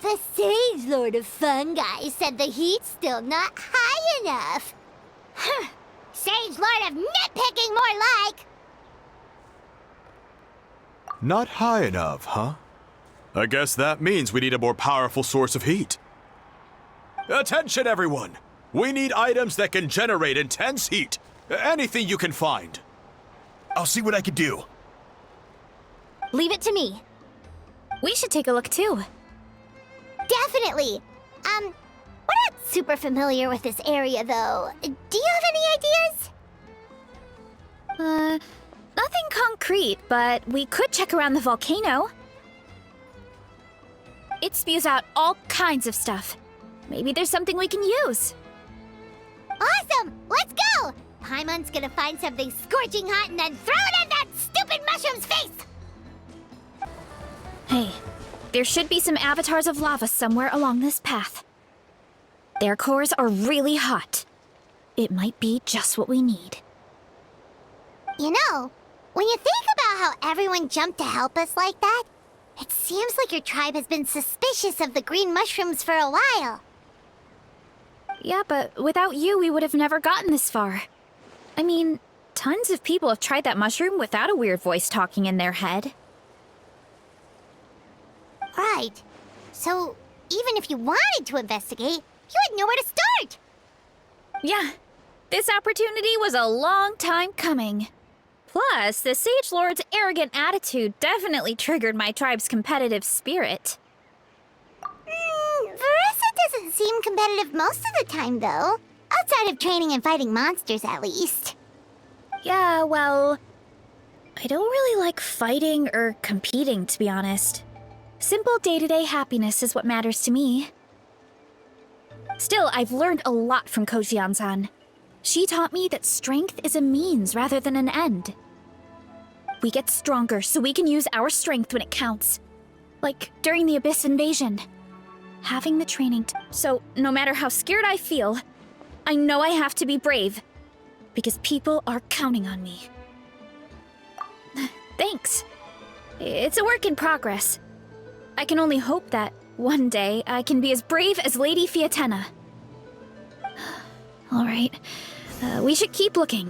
The Sage Lord of Fungi said the heat's still not high enough. Sage Lord of nitpicking, more like! Not high enough, huh? I guess that means we need a more powerful source of heat. Attention, everyone! We need items that can generate intense heat. Anything you can find. I'll see what I can do. Leave it to me. We should take a look too. Definitely! We're not super familiar with this area, though. Do you have any ideas? Nothing concrete, but we could check around the volcano. It spews out all kinds of stuff. Maybe there's something we can use. Awesome! Let's go! Paimon's gonna find something scorching hot and then throw it in that stupid mushroom's face! Hey, there should be some avatars of lava somewhere along this path. Their cores are really hot. It might be just what we need. You know, when you think about how everyone jumped to help us like that, it seems like your tribe has been suspicious of the green mushrooms for a while. Yeah, but without you, we would have never gotten this far. I mean, tons of people have tried that mushroom without a weird voice talking in their head. Right. So, even if you wanted to investigate, you had nowhere to start! Yeah, this opportunity was a long time coming. Plus, the Sage Lord's arrogant attitude definitely triggered my tribe's competitive spirit. Varesa doesn't seem competitive most of the time, though. Outside of training and fighting monsters, at least. Yeah, well, I don't really like fighting or competing, to be honest. Simple day-to-day happiness is what matters to me. Still, I've learned a lot from Kojian-san. She taught me that strength is a means rather than an end. We get stronger so we can use our strength when it counts. Like during the Abyss invasion. Having the training so no matter how scared I feel, I know I have to be brave. Because people are counting on me. Thanks. It's a work in progress. I can only hope that one day I can be as brave as Lady Fiatena. All right, we should keep looking.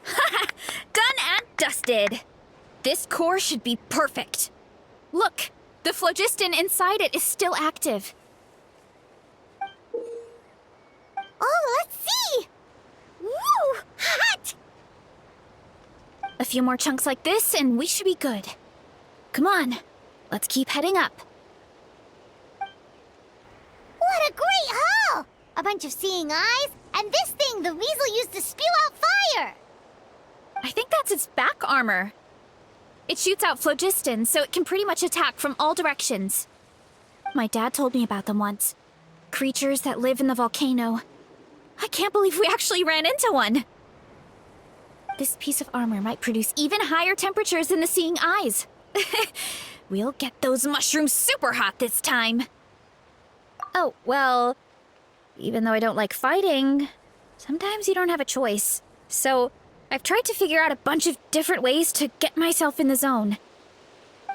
Done and dusted. This core should be perfect. Look, the phlogiston inside it is still active. Oh, let's see! Woo! Hot! A few more chunks like this and we should be good. Come on, let's keep heading up. What a great haul! A bunch of seeing eyes, and this thing the weasel used to spew out fire! I think that's its back armor. It shoots out phlogiston, so it can pretty much attack from all directions. My dad told me about them once. Creatures that live in the volcano. I can't believe we actually ran into one! This piece of armor might produce even higher temperatures than the seeing eyes. We'll get those mushrooms super hot this time. Oh, well, even though I don't like fighting, sometimes you don't have a choice. So, I've tried to figure out a bunch of different ways to get myself in the zone.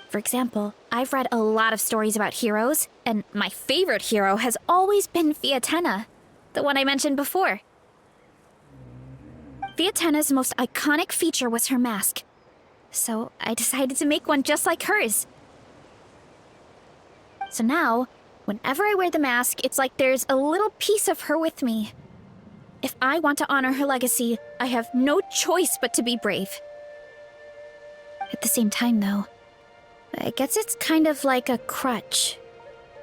For example, I've read a lot of stories about heroes, and my favorite hero has always been Fiatena, the one I mentioned before. Fiatena's most iconic feature was her mask. So I decided to make one just like hers. So now, whenever I wear the mask, it's like there's a little piece of her with me. If I want to honor her legacy, I have no choice but to be brave. At the same time, though, I guess it's kind of like a crutch.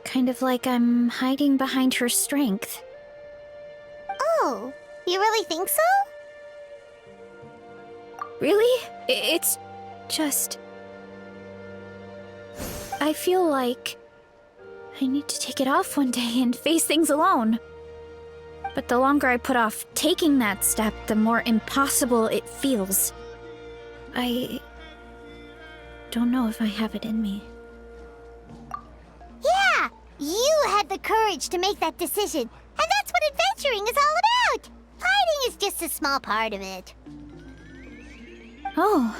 Kind of like I'm hiding behind her strength. Oh, you really think so? Really? It's just... I feel like I need to take it off one day and face things alone. But the longer I put off taking that step, the more impossible it feels. I don't know if I have it in me. Yeah! You had the courage to make that decision, and that's what adventuring is all about! Fighting is just a small part of it. Oh.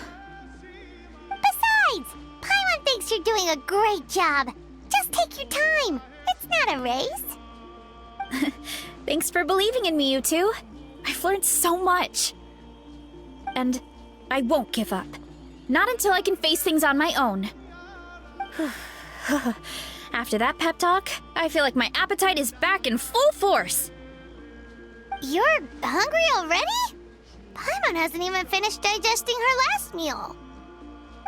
Besides, Paimon thinks you're doing a great job. Just take your time. It's not a race. Thanks for believing in me, you two. I've learned so much. And I won't give up. Not until I can face things on my own. After that pep talk, I feel like my appetite is back in full force. You're hungry already? Paimon hasn't even finished digesting her last meal.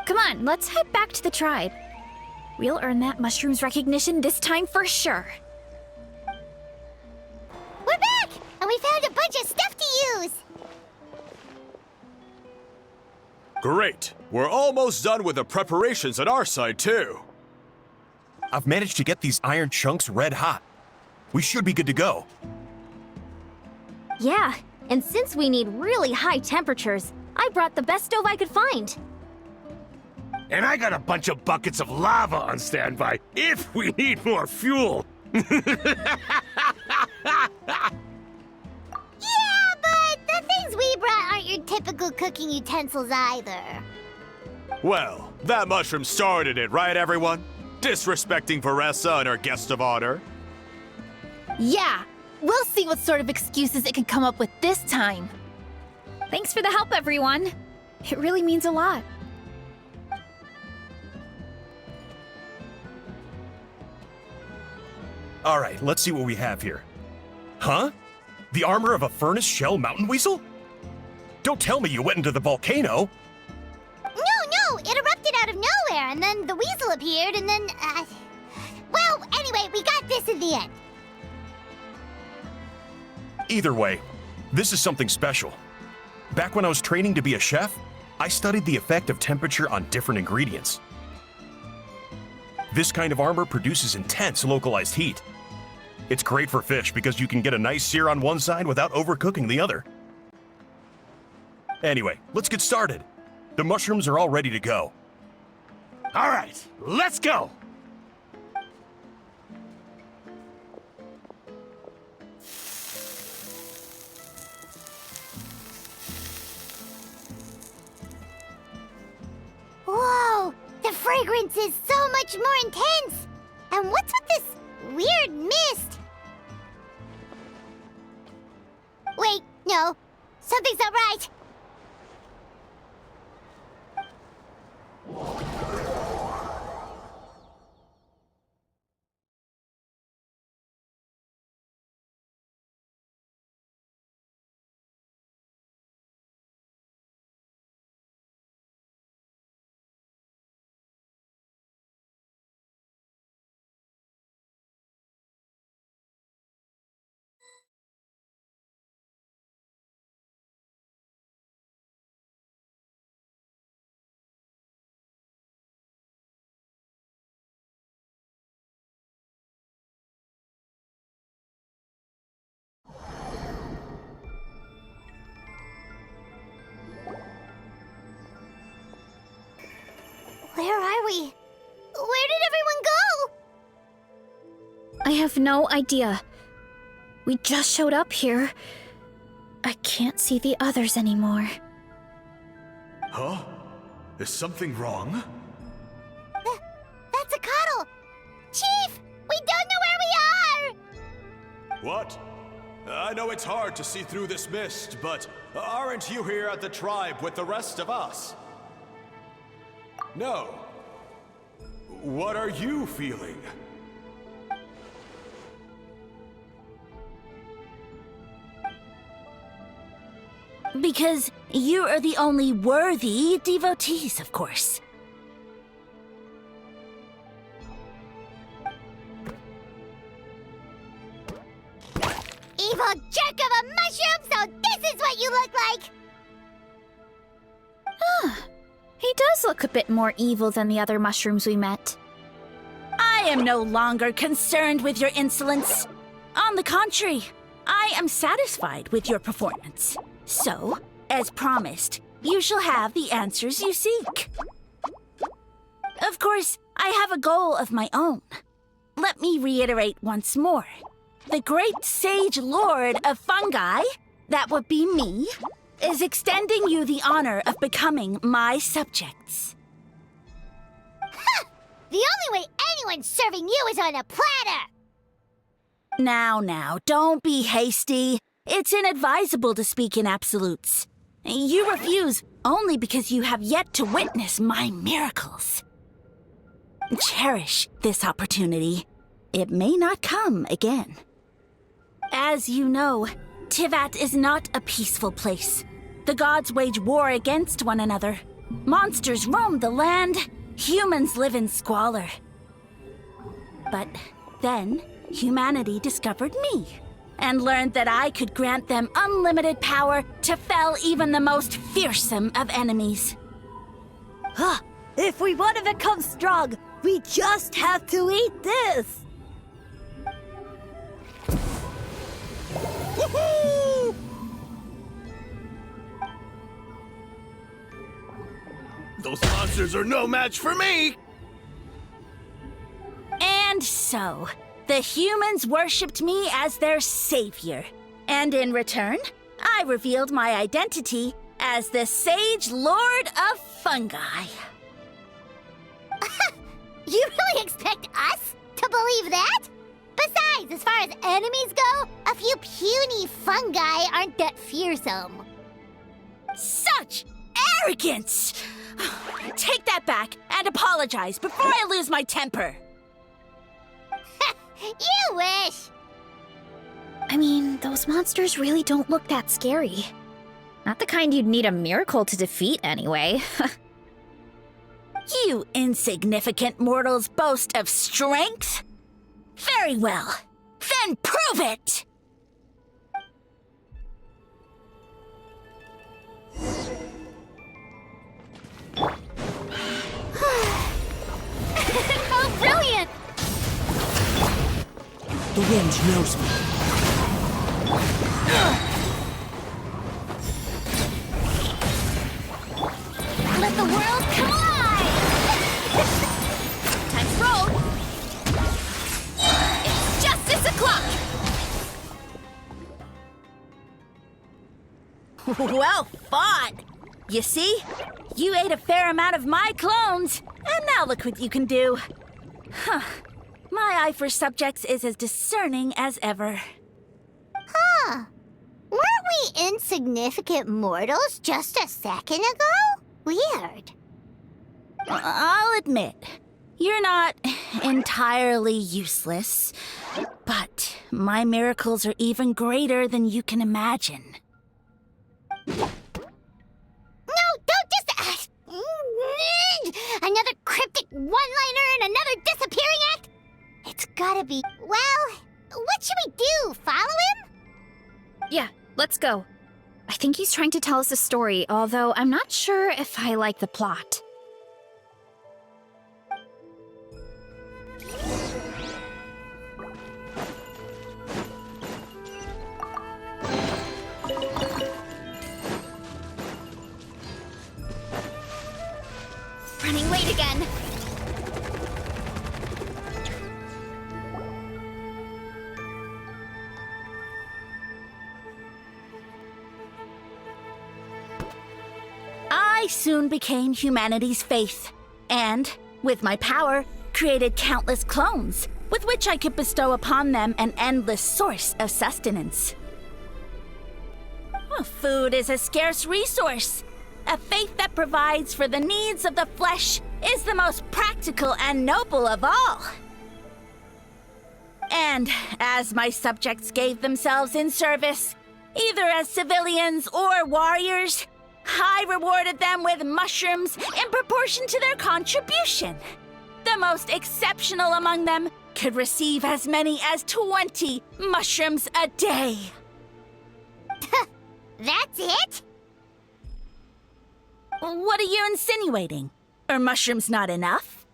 Come on, let's head back to the tribe. We'll earn that mushroom's recognition this time for sure. We're back! And we found a bunch of stuff to use! Great. We're almost done with the preparations on our side, too. I've managed to get these iron chunks red hot. We should be good to go. Yeah, and since we need really high temperatures, I brought the best stove I could find. And I got a bunch of buckets of lava on standby if we need more fuel. Yeah, but the things we brought aren't your typical cooking utensils either. Well, that mushroom started it, right, everyone? Disrespecting Varesa and her guest of honor. Yeah, we'll see what sort of excuses it can come up with this time. Thanks for the help, everyone. It really means a lot. All right, let's see what we have here. Huh? The armor of a furnace shell mountain weasel? Don't tell me you went into the volcano. No, it erupted out of nowhere, and then the weasel appeared, and then, well, anyway, we got this in the end. Either way, this is something special. Back when I was training to be a chef, I studied the effect of temperature on different ingredients. This kind of armor produces intense localized heat. It's great for fish because you can get a nice sear on one side without overcooking the other. Anyway, let's get started. The mushrooms are all ready to go. All right, let's go! Whoa, the fragrance is so much more intense! And what's with this weird mist? Wait, no, something's not right. Where are we? Where did everyone go? I have no idea. We just showed up here. I can't see the others anymore. Huh? Is something wrong? That's a cuddle! Chief, we don't know where we are! What? I know it's hard to see through this mist, but aren't you here at the tribe with the rest of us? No. What are you feeling? Because you are the only worthy devotees, of course. Evil jerk of a mushroom, so this is what you look like! He does look a bit more evil than the other mushrooms we met. I am no longer concerned with your insolence. On the contrary, I am satisfied with your performance. So, as promised, you shall have the answers you seek. Of course, I have a goal of my own. Let me reiterate once more. The great sage lord of fungi, that would be me, is extending you the honor of becoming my subjects. The only way anyone's serving you is on a platter! Now, don't be hasty. It's inadvisable to speak in absolutes. You refuse only because you have yet to witness my miracles. Cherish this opportunity. It may not come again. As you know, Tivat is not a peaceful place. The gods wage war against one another. Monsters roam the land. Humans live in squalor. But then, humanity discovered me and learned that I could grant them unlimited power to fell even the most fearsome of enemies. Huh. If we want to become strong, we just have to eat this! Woohoo! Those monsters are no match for me! And so, the humans worshipped me as their savior. And in return, I revealed my identity as the Sage Lord of Fungi. You really expect us to believe that? Besides, as far as enemies go, a few puny fungi aren't that fearsome. Such arrogance! Take that back and apologize before I lose my temper. You wish! I mean, those monsters really don't look that scary. Not the kind you'd need a miracle to defeat, anyway. You insignificant mortals boast of strength? Very well. Then prove it! Oh, brilliant! The wind knows me. Let the world collide! Time to roll! It's justice o'clock! Well fought! You see? You ate a fair amount of my clones, and now look what you can do. Huh. My eye for subjects is as discerning as ever. Huh. Weren't we insignificant mortals just a second ago? Weird. I'll admit, you're not entirely useless, but my miracles are even greater than you can imagine. No, don't just... another cryptic one-liner and another disappearing act? It's gotta be... Well, what should we do? Follow him? Yeah, let's go. I think he's trying to tell us a story, although I'm not sure if I like the plot. Running late again. I soon became humanity's faith, and, with my power, created countless clones, with which I could bestow upon them an endless source of sustenance. Food is a scarce resource. A faith that provides for the needs of the flesh is the most practical and noble of all. And as my subjects gave themselves in service, either as civilians or warriors, I rewarded them with mushrooms in proportion to their contribution. The most exceptional among them could receive as many as 20 mushrooms a day. That's it? What are you insinuating? Are mushrooms not enough?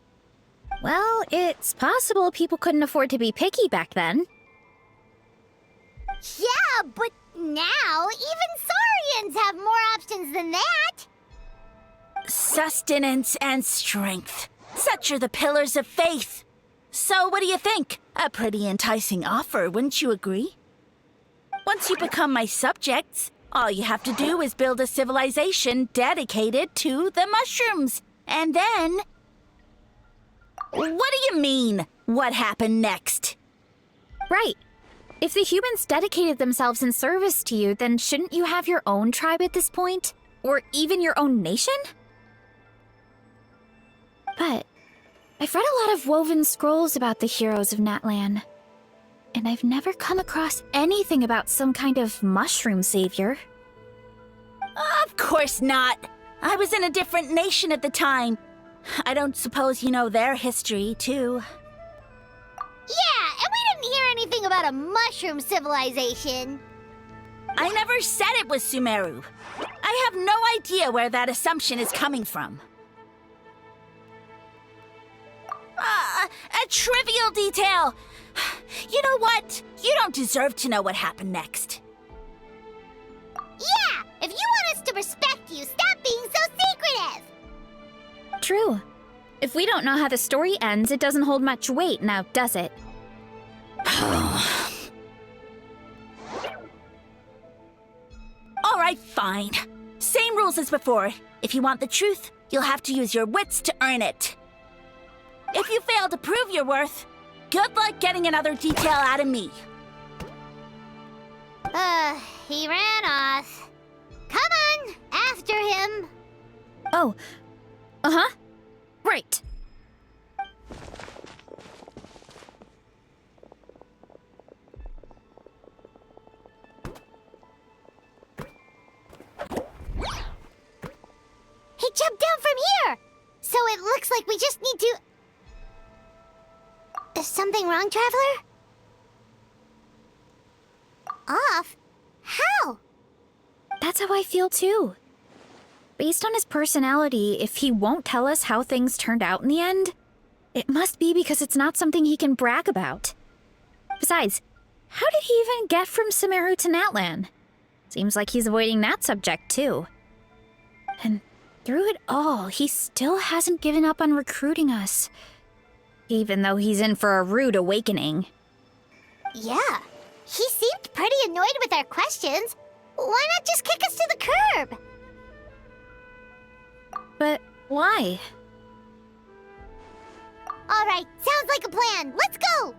Well, it's possible people couldn't afford to be picky back then. Yeah, but now even Saurians have more options than that. Sustenance and strength. Such are the pillars of faith. So what do you think? A pretty enticing offer, wouldn't you agree? Once you become my subjects, all you have to do is build a civilization dedicated to the mushrooms. And then... What do you mean, what happened next? Right. If the humans dedicated themselves in service to you, then shouldn't you have your own tribe at this point? Or even your own nation? But I've read a lot of woven scrolls about the heroes of Natlan, and I've never come across anything about some kind of mushroom savior. Of course not. I was in a different nation at the time. I don't suppose you know their history, too. Yeah, and we didn't hear anything about a mushroom civilization. I never said it was Sumeru. I have no idea where that assumption is coming from. A trivial detail. You know what? You don't deserve to know what happened next. Yeah, if you want us to respect you, stop being so secretive. True. If we don't know how the story ends, it doesn't hold much weight now, does it? All right, fine. Same rules as before. If you want the truth, you'll have to use your wits to earn it. If you fail to prove your worth, good luck getting another detail out of me. He ran off. Come on, after Oh. Uh-huh. Right. He jumped down from here! So it looks like we just need to... Is something wrong, Traveler? Off? How? That's how I feel too. Based on his personality, if he won't tell us how things turned out in the end, it must be because it's not something he can brag about. Besides, how did he even get from Sumeru to Natlan? Seems like he's avoiding that subject too. And through it all, he still hasn't given up on recruiting us. Even though he's in for a rude awakening. Yeah, he seemed pretty annoyed with our questions. Why not just kick us to the curb? But why? All right, sounds like a plan. Let's go!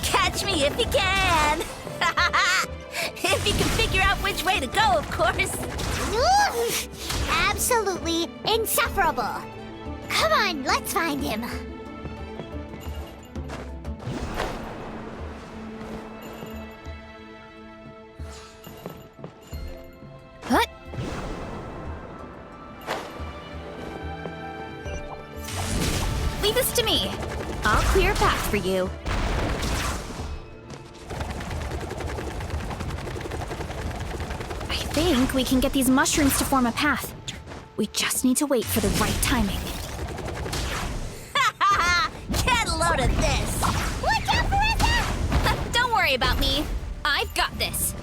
Catch me if you can! If you can figure out which way to go, of course. Absolutely insufferable. Come on, let's find him. What? Leave this to me. I'll clear a path for you. I think we can get these mushrooms to form a path. We just need to wait for the right timing. Get a load of this! Watch out, Varesa! Don't worry about me. I've got this.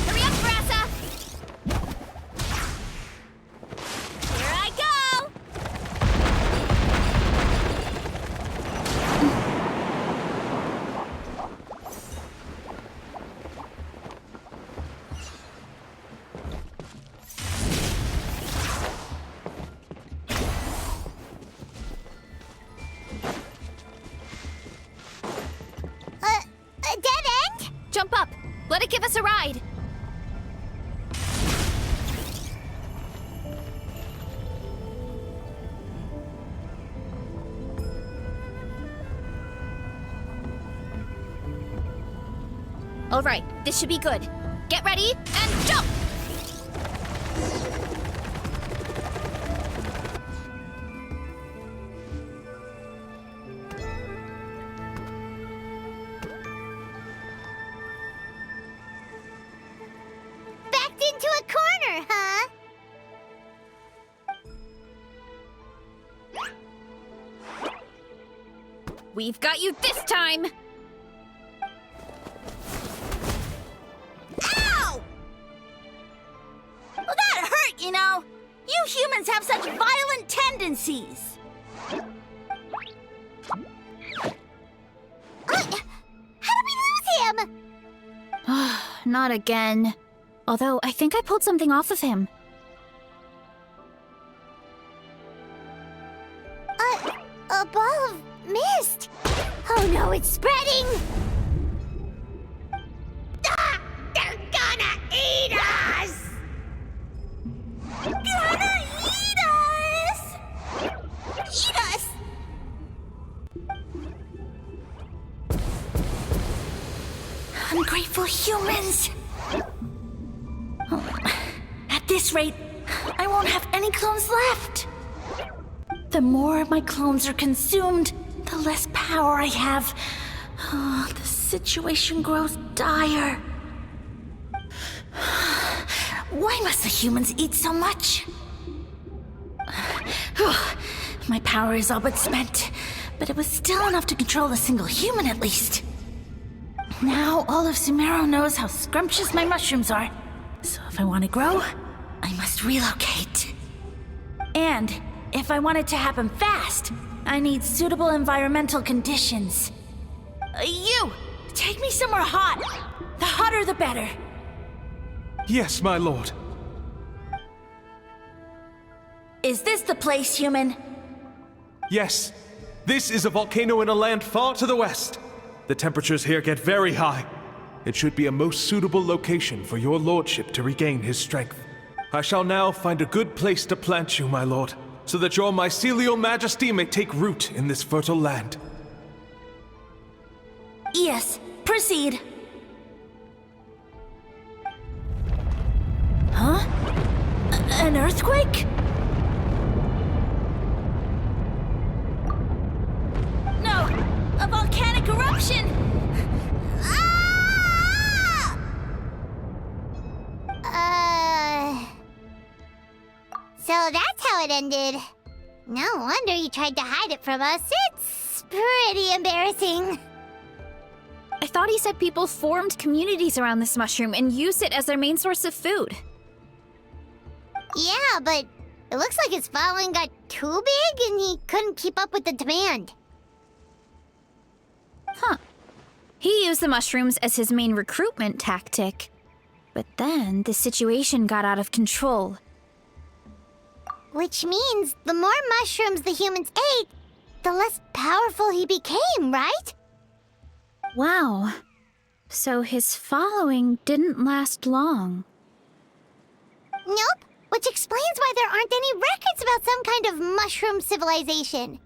Hurry up, Varesa! Here I go! A dead end? Jump up. Let it give us a ride. All right, this should be good. Get ready and jump! Backed into a corner, huh? We've got you this time! Ow! Well, that hurt, you know. You humans have such violent tendencies. How did we lose him? Not again. Although, I think I pulled something off of him. A ball of mist. Oh no, it's spreading! Ah! They're gonna eat us! Gonna eat us! Eat us! Ungrateful humans! At this rate, I won't have any clones left. The more my clones are consumed, the less power I have. Oh, the situation grows dire. Why must the humans eat so much? My power is all but spent, but it was still enough to control a single human at least. Now all of Sumeru knows how scrumptious my mushrooms are. So if I want to grow, I must relocate. And if I want it to happen fast, I need suitable environmental conditions. You! Take me somewhere hot! The hotter the better. Yes, my lord. Is this the place, human? Yes. This is a volcano in a land far to the west. The temperatures here get very high. It should be a most suitable location for your lordship to regain his strength. I shall now find a good place to plant you, my lord, so that your mycelial majesty may take root in this fertile land. Yes, proceed. Huh? An earthquake? No! A volcanic eruption! So that's how it ended. No wonder you tried to hide it from us. It's pretty embarrassing. I thought he said people formed communities around this mushroom and used it as their main source of food. Yeah, but it looks like his following got too big and he couldn't keep up with the demand. Huh. He used the mushrooms as his main recruitment tactic. But then the situation got out of control. Which means the more mushrooms the humans ate, the less powerful he became, right? Wow. So his following didn't last long. Nope, which explains why there aren't any records about some kind of mushroom civilization.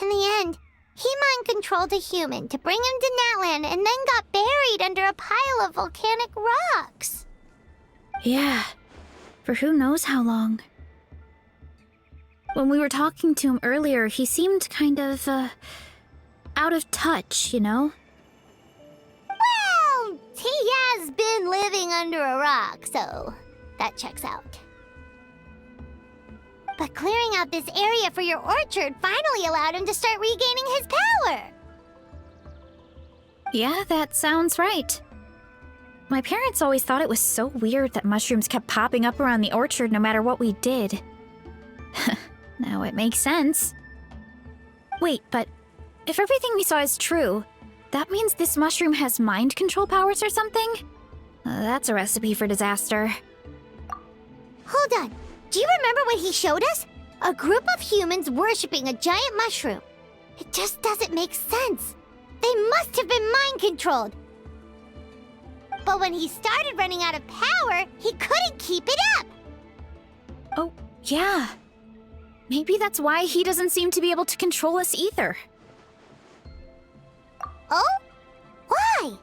In the end, he mind-controlled a human to bring him to Natlan and then got buried under a pile of volcanic rocks. Yeah, for who knows how long. When we were talking to him earlier, he seemed kind of, out of touch, you know? Well, he has been living under a rock, so that checks out. But clearing out this area for your orchard finally allowed him to start regaining his power. Yeah, that sounds right. My parents always thought it was so weird that mushrooms kept popping up around the orchard no matter what we did. Now it makes sense. Wait, but if everything we saw is true, that means this mushroom has mind control powers or something? That's a recipe for disaster. Hold on. Do you remember what he showed us? A group of humans worshipping a giant mushroom. It just doesn't make sense. They must have been mind-controlled. But when he started running out of power, he couldn't keep it up. Oh, yeah. Maybe that's why he doesn't seem to be able to control us either. Oh? Why?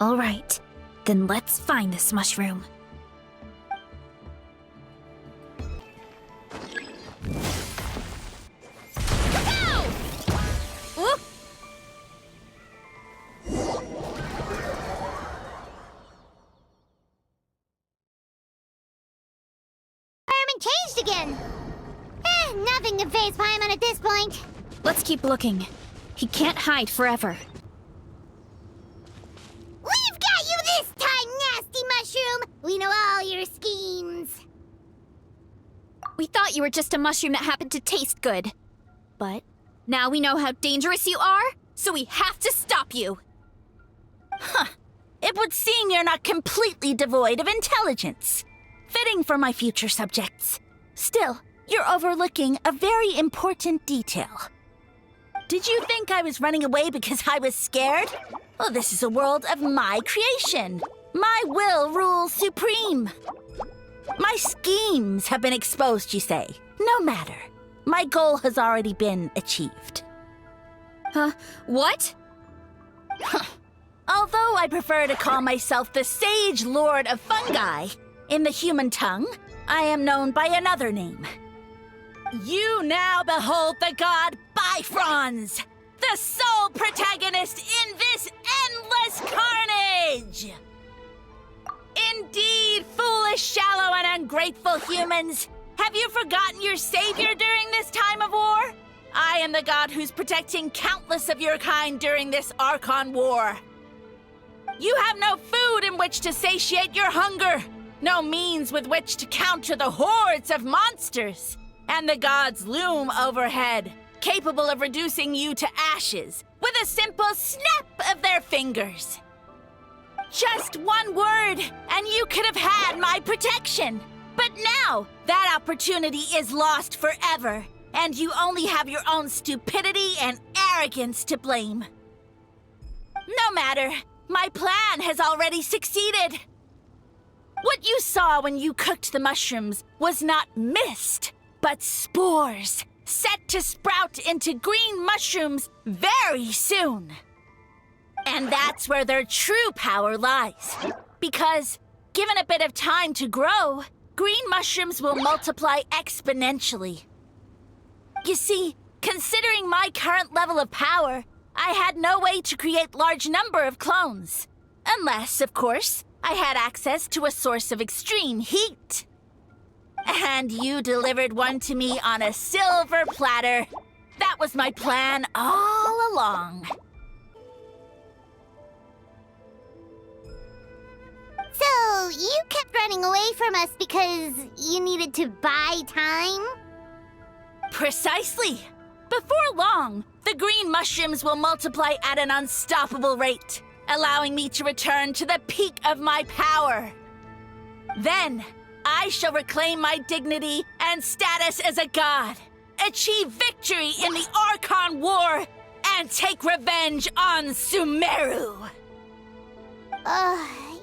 All right, then let's find this mushroom. Changed again. Nothing to face Paimon at this point. Let's keep looking. He can't hide forever. We've got you this time, nasty mushroom. We know all your schemes. We thought you were just a mushroom that happened to taste good. But now we know how dangerous you are, so we have to stop you. Huh. It would seem you're not completely devoid of intelligence. Fitting for my future subjects. Still, you're overlooking a very important detail. Did you think I was running away because I was scared? Well, this is a world of my creation. My will rules supreme. My schemes have been exposed, you say. No matter. My goal has already been achieved. What? Although I prefer to call myself the Sage Lord of Fungi, in the human tongue, I am known by another name. You now behold the god Bifrons, the sole protagonist in this endless carnage! Indeed, foolish, shallow, and ungrateful humans! Have you forgotten your savior during this time of war? I am the god who's protecting countless of your kind during this Archon war. You have no food in which to satiate your hunger. no means with which to counter the hordes of monsters. And the gods loom overhead, capable of reducing you to ashes with a simple snap of their fingers. Just one word, and you could have had my protection. But now, that opportunity is lost forever, and you only have your own stupidity and arrogance to blame. No matter, my plan has already succeeded. What you saw when you cooked the mushrooms was not mist, but spores, set to sprout into green mushrooms very soon. And that's where their true power lies. Because, given a bit of time to grow, green mushrooms will multiply exponentially. You see, considering my current level of power, I had no way to create large number of clones. Unless, of course, I had access to a source of extreme heat. And you delivered one to me on a silver platter. That was my plan all along. So, you kept running away from us because you needed to buy time? Precisely. Before long, the green mushrooms will multiply at an unstoppable rate, allowing me to return to the peak of my power. Then, I shall reclaim my dignity and status as a god, achieve victory in the Archon War, and take revenge on Sumeru.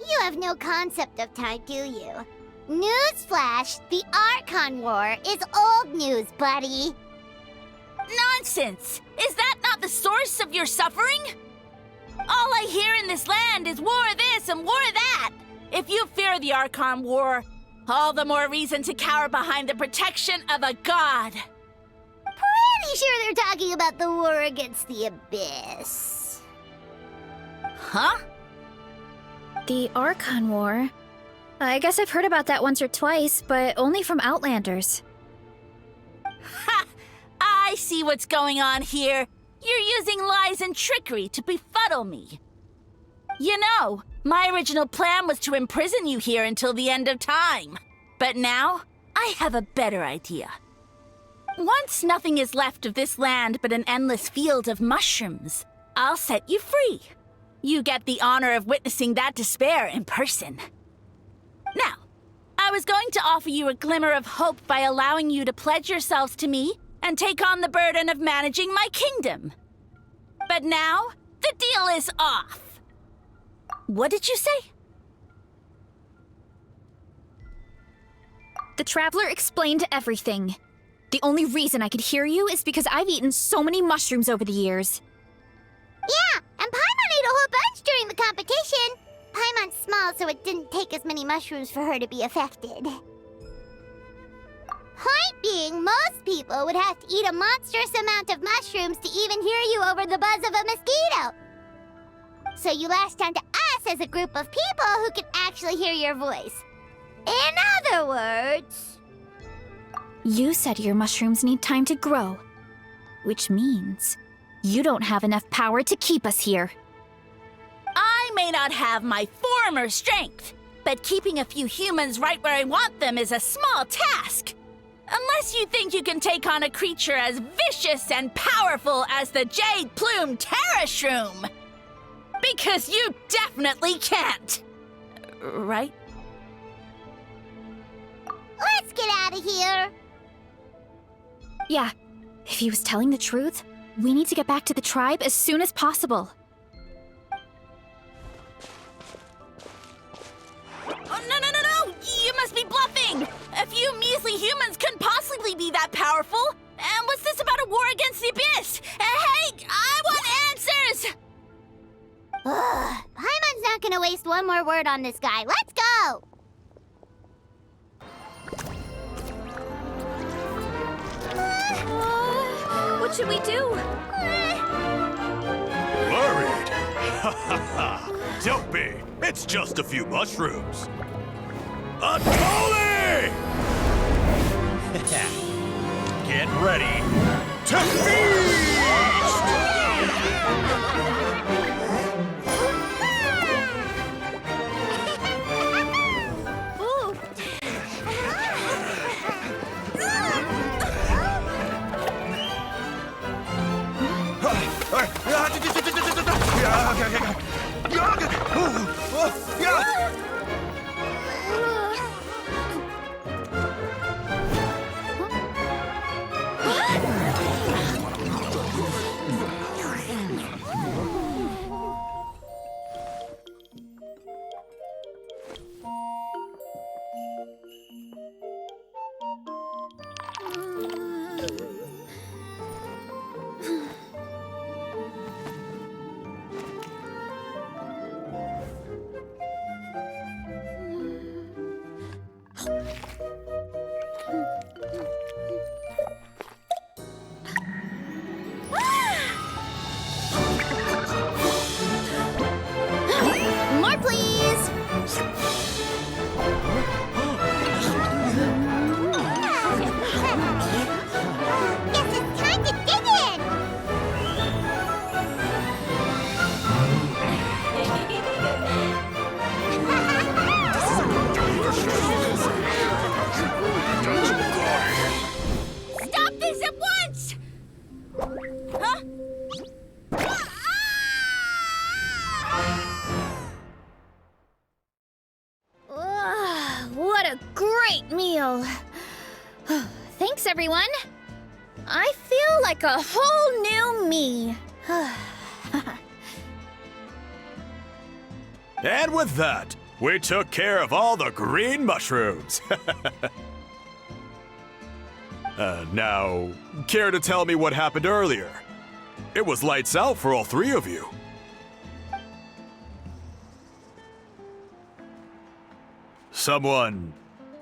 You have no concept of time, do you? Newsflash, the Archon War is old news, buddy. Nonsense! Is that not the source of your suffering? All I hear in this land is war this and war that. If you fear the Archon War, all the more reason to cower behind the protection of a god. Pretty sure they're talking about the war against the Abyss. Huh? The Archon War? I guess I've heard about that once or twice, but only from Outlanders. Ha! I see what's going on here. You're using lies and trickery to befuddle me. You know, my original plan was to imprison you here until the end of time. But now, I have a better idea. Once nothing is left of this land but an endless field of mushrooms, I'll set you free. You get the honor of witnessing that despair in person. Now, I was going to offer you a glimmer of hope by allowing you to pledge yourselves to me and take on the burden of managing my kingdom. But now, the deal is off. What did you say? The Traveler explained everything. The only reason I could hear you is because I've eaten so many mushrooms over the years. Yeah, and Paimon ate a whole bunch during the competition. Paimon's small, so it didn't take as many mushrooms for her to be affected. Point being, most people would have to eat a monstrous amount of mushrooms to even hear you over the buzz of a mosquito. So you latched onto us as a group of people who can actually hear your voice. In other words... You said your mushrooms need time to grow, which means you don't have enough power to keep us here. I may not have my former strength, but keeping a few humans right where I want them is a small task. Unless you think you can take on a creature as vicious and powerful as the Jade-Plume Terrashroom. Because you definitely can't. Right? Let's get out of here. Yeah, if he was telling the truth, we need to get back to the tribe as soon as possible. Oh, no! You must be bluffing! A few measly humans couldn't possibly be that powerful! And what's this about a war against the Abyss? Hey, I want answers! Paimon's not gonna waste one more word on this guy. Let's go! What should we do? Worried? Ha ha ha! Don't be! It's just a few mushrooms! Unholy! Get ready to feast! Ooh, More, please! Guess it's time to dig in! Stop this at once! Huh? What a great meal! Thanks, everyone. I feel like a whole new me. And with that, we took care of all the green mushrooms. Now, care to tell me what happened earlier? It was lights out for all three of you. Someone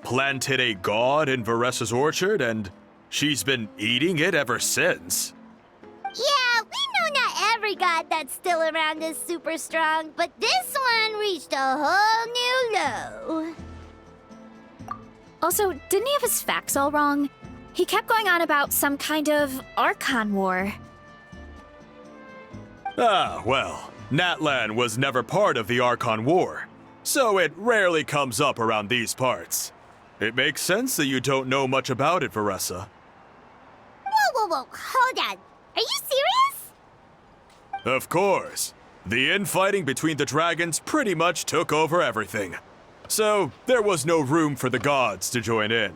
planted a god in Varesa's orchard, and she's been eating it ever since. Yeah, we know not every god that's still around is super strong, but this one reached a whole new low. Also, didn't he have his facts all wrong? He kept going on about some kind of Archon war. Ah, well, Natlan was never part of the Archon War, so it rarely comes up around these parts. It makes sense that you don't know much about it, Varesa. Whoa, hold on. Are you serious? Of course. The infighting between the dragons pretty much took over everything. So, there was no room for the gods to join in.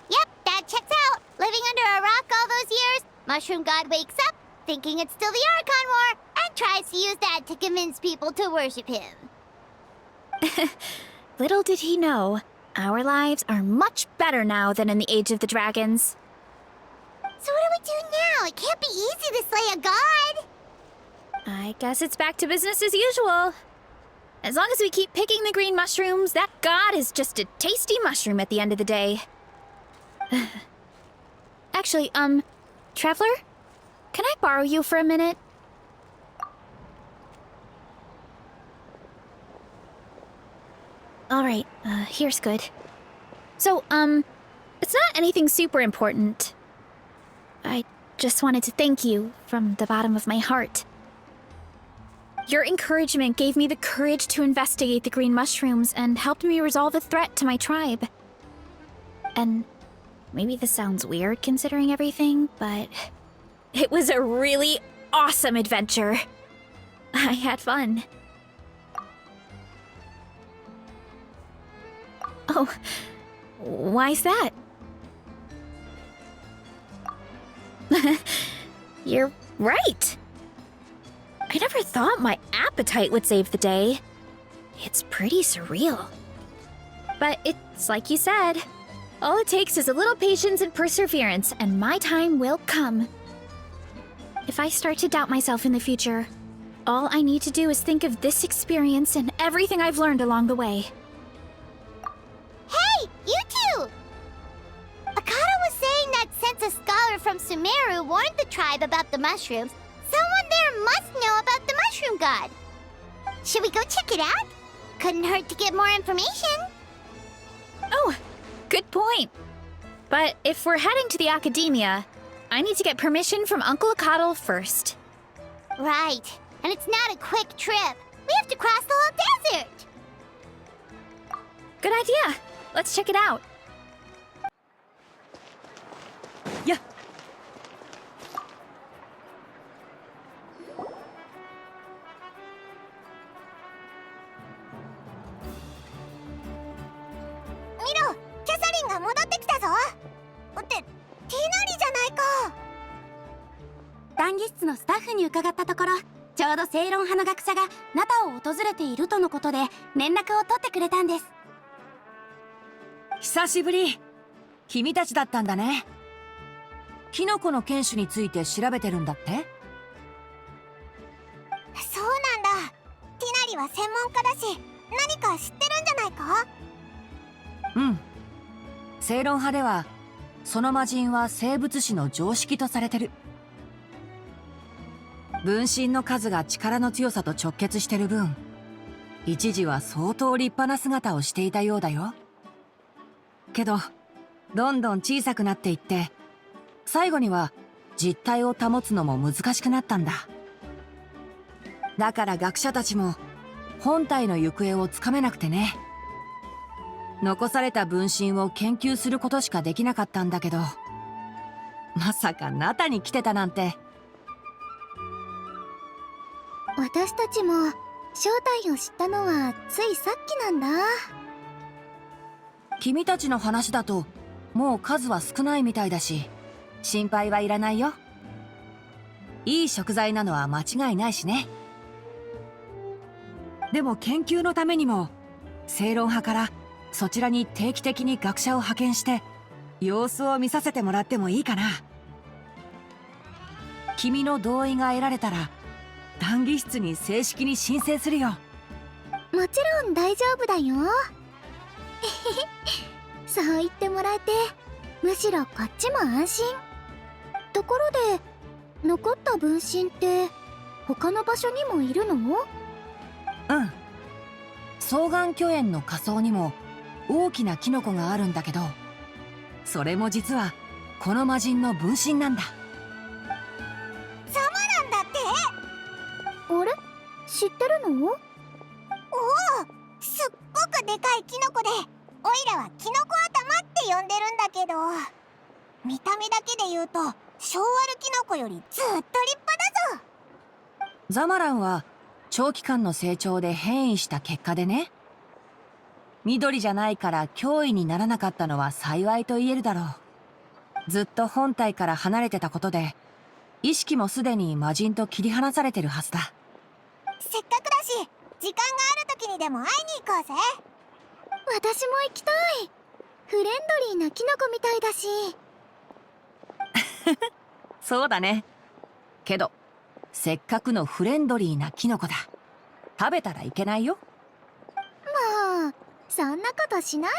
Yep, that checks out. Living under a rock all those years, Mushroom God wakes up, thinking it's still the Archon War, and tries to use that to convince people to worship him. Little did he know, our lives are much better now than in the Age of the Dragons. So what do we do now? It can't be easy to slay a god. I guess it's back to business as usual. As long as we keep picking the green mushrooms, that god is just a tasty mushroom at the end of the day. Actually, Traveler? Can I borrow you for a minute? Alright, here's good. So, it's not anything super important. I just wanted to thank you from the bottom of my heart. Your encouragement gave me the courage to investigate the green mushrooms and helped me resolve a threat to my tribe. And maybe this sounds weird considering everything, but it was a really awesome adventure. I had fun. Oh, why's that? You're right. I never thought my appetite would save the day. It's pretty surreal. But it's like you said. All it takes is a little patience and perseverance, and my time will come. If I start to doubt myself in the future, all I need to do is think of this experience and everything I've learned along the way. Hey, you two! Akata was saying that since a scholar from Sumeru warned the tribe about the mushrooms, someone there must know about the mushroom god. Should we go check it out? Couldn't hurt to get more information. Oh, good point. But if we're heading to the academia, I need to get permission from Uncle Akatl first. Right, and it's not a quick trip. We have to cross the whole desert. Good idea. Let's check it out. Yeah. Miro, キャサリンが戻ってきたぞ。って、ティナリじゃないか。談義室のスタッフに伺ったところ、ちょうど正論派の学者がナタを訪れているとのことで連絡を取ってくれたんです。久しぶり。君たちだったんだね。キノコの犬種について調べてるんだって？そうなんだ。ティナリは専門家だし、何か知ってるんじゃないか？うん。正論派ではその魔人は生物史の常識とされてる。分身の数が力の強さと直結してる分、一時は相当立派な姿をしていたようだよ。けどどんどん小さくなっていって、最後には実態を保つのも難しくなったんだ。だから学者たちも本体の行方をつかめなくてね。残された分身を研究することしかできなかったんだけど、まさかナタに来てたなんて。私たちも正体を知ったのはついさっきなんだ。君たちの話だともう数は少ないみたいだし、心配はいらないよ。いい食材なのは間違いないしね。でも研究のためにも正論派からそちらに定期的に学者を派遣して様子を見させてもらってもいいかな。君の同意が得られたら談義室に正式に申請するよ。もちろん大丈夫だよ。そう言ってもらえてむしろこっちも安心。ところで残った分身って他の場所にもいるの？うん。双眼巨炎の下層にも大きなキノコがあるんだけど、それも実はこの魔人の分身なんだ。ザマランだって？あれ？知ってるの？おお、すっごくでかいキノコで、オイラはキノコ頭って呼んでるんだけど、見た目だけで言うと小アルキノコよりずっと立派だぞ。ザマランは長期間の成長で変異した結果でね。緑じゃないから脅威にならなかったのは幸いと言えるだろう。ずっと本体から離れてたことで意識もすでに魔人と切り離されてるはずだ。せっかくだし、時間がある時にでも会いに行こうぜ。私も行きたい。フレンドリーなキノコみたいだし。そうだね。けどせっかくのフレンドリーなキノコだ。食べたらいけないよ。もうそんなことしないよ。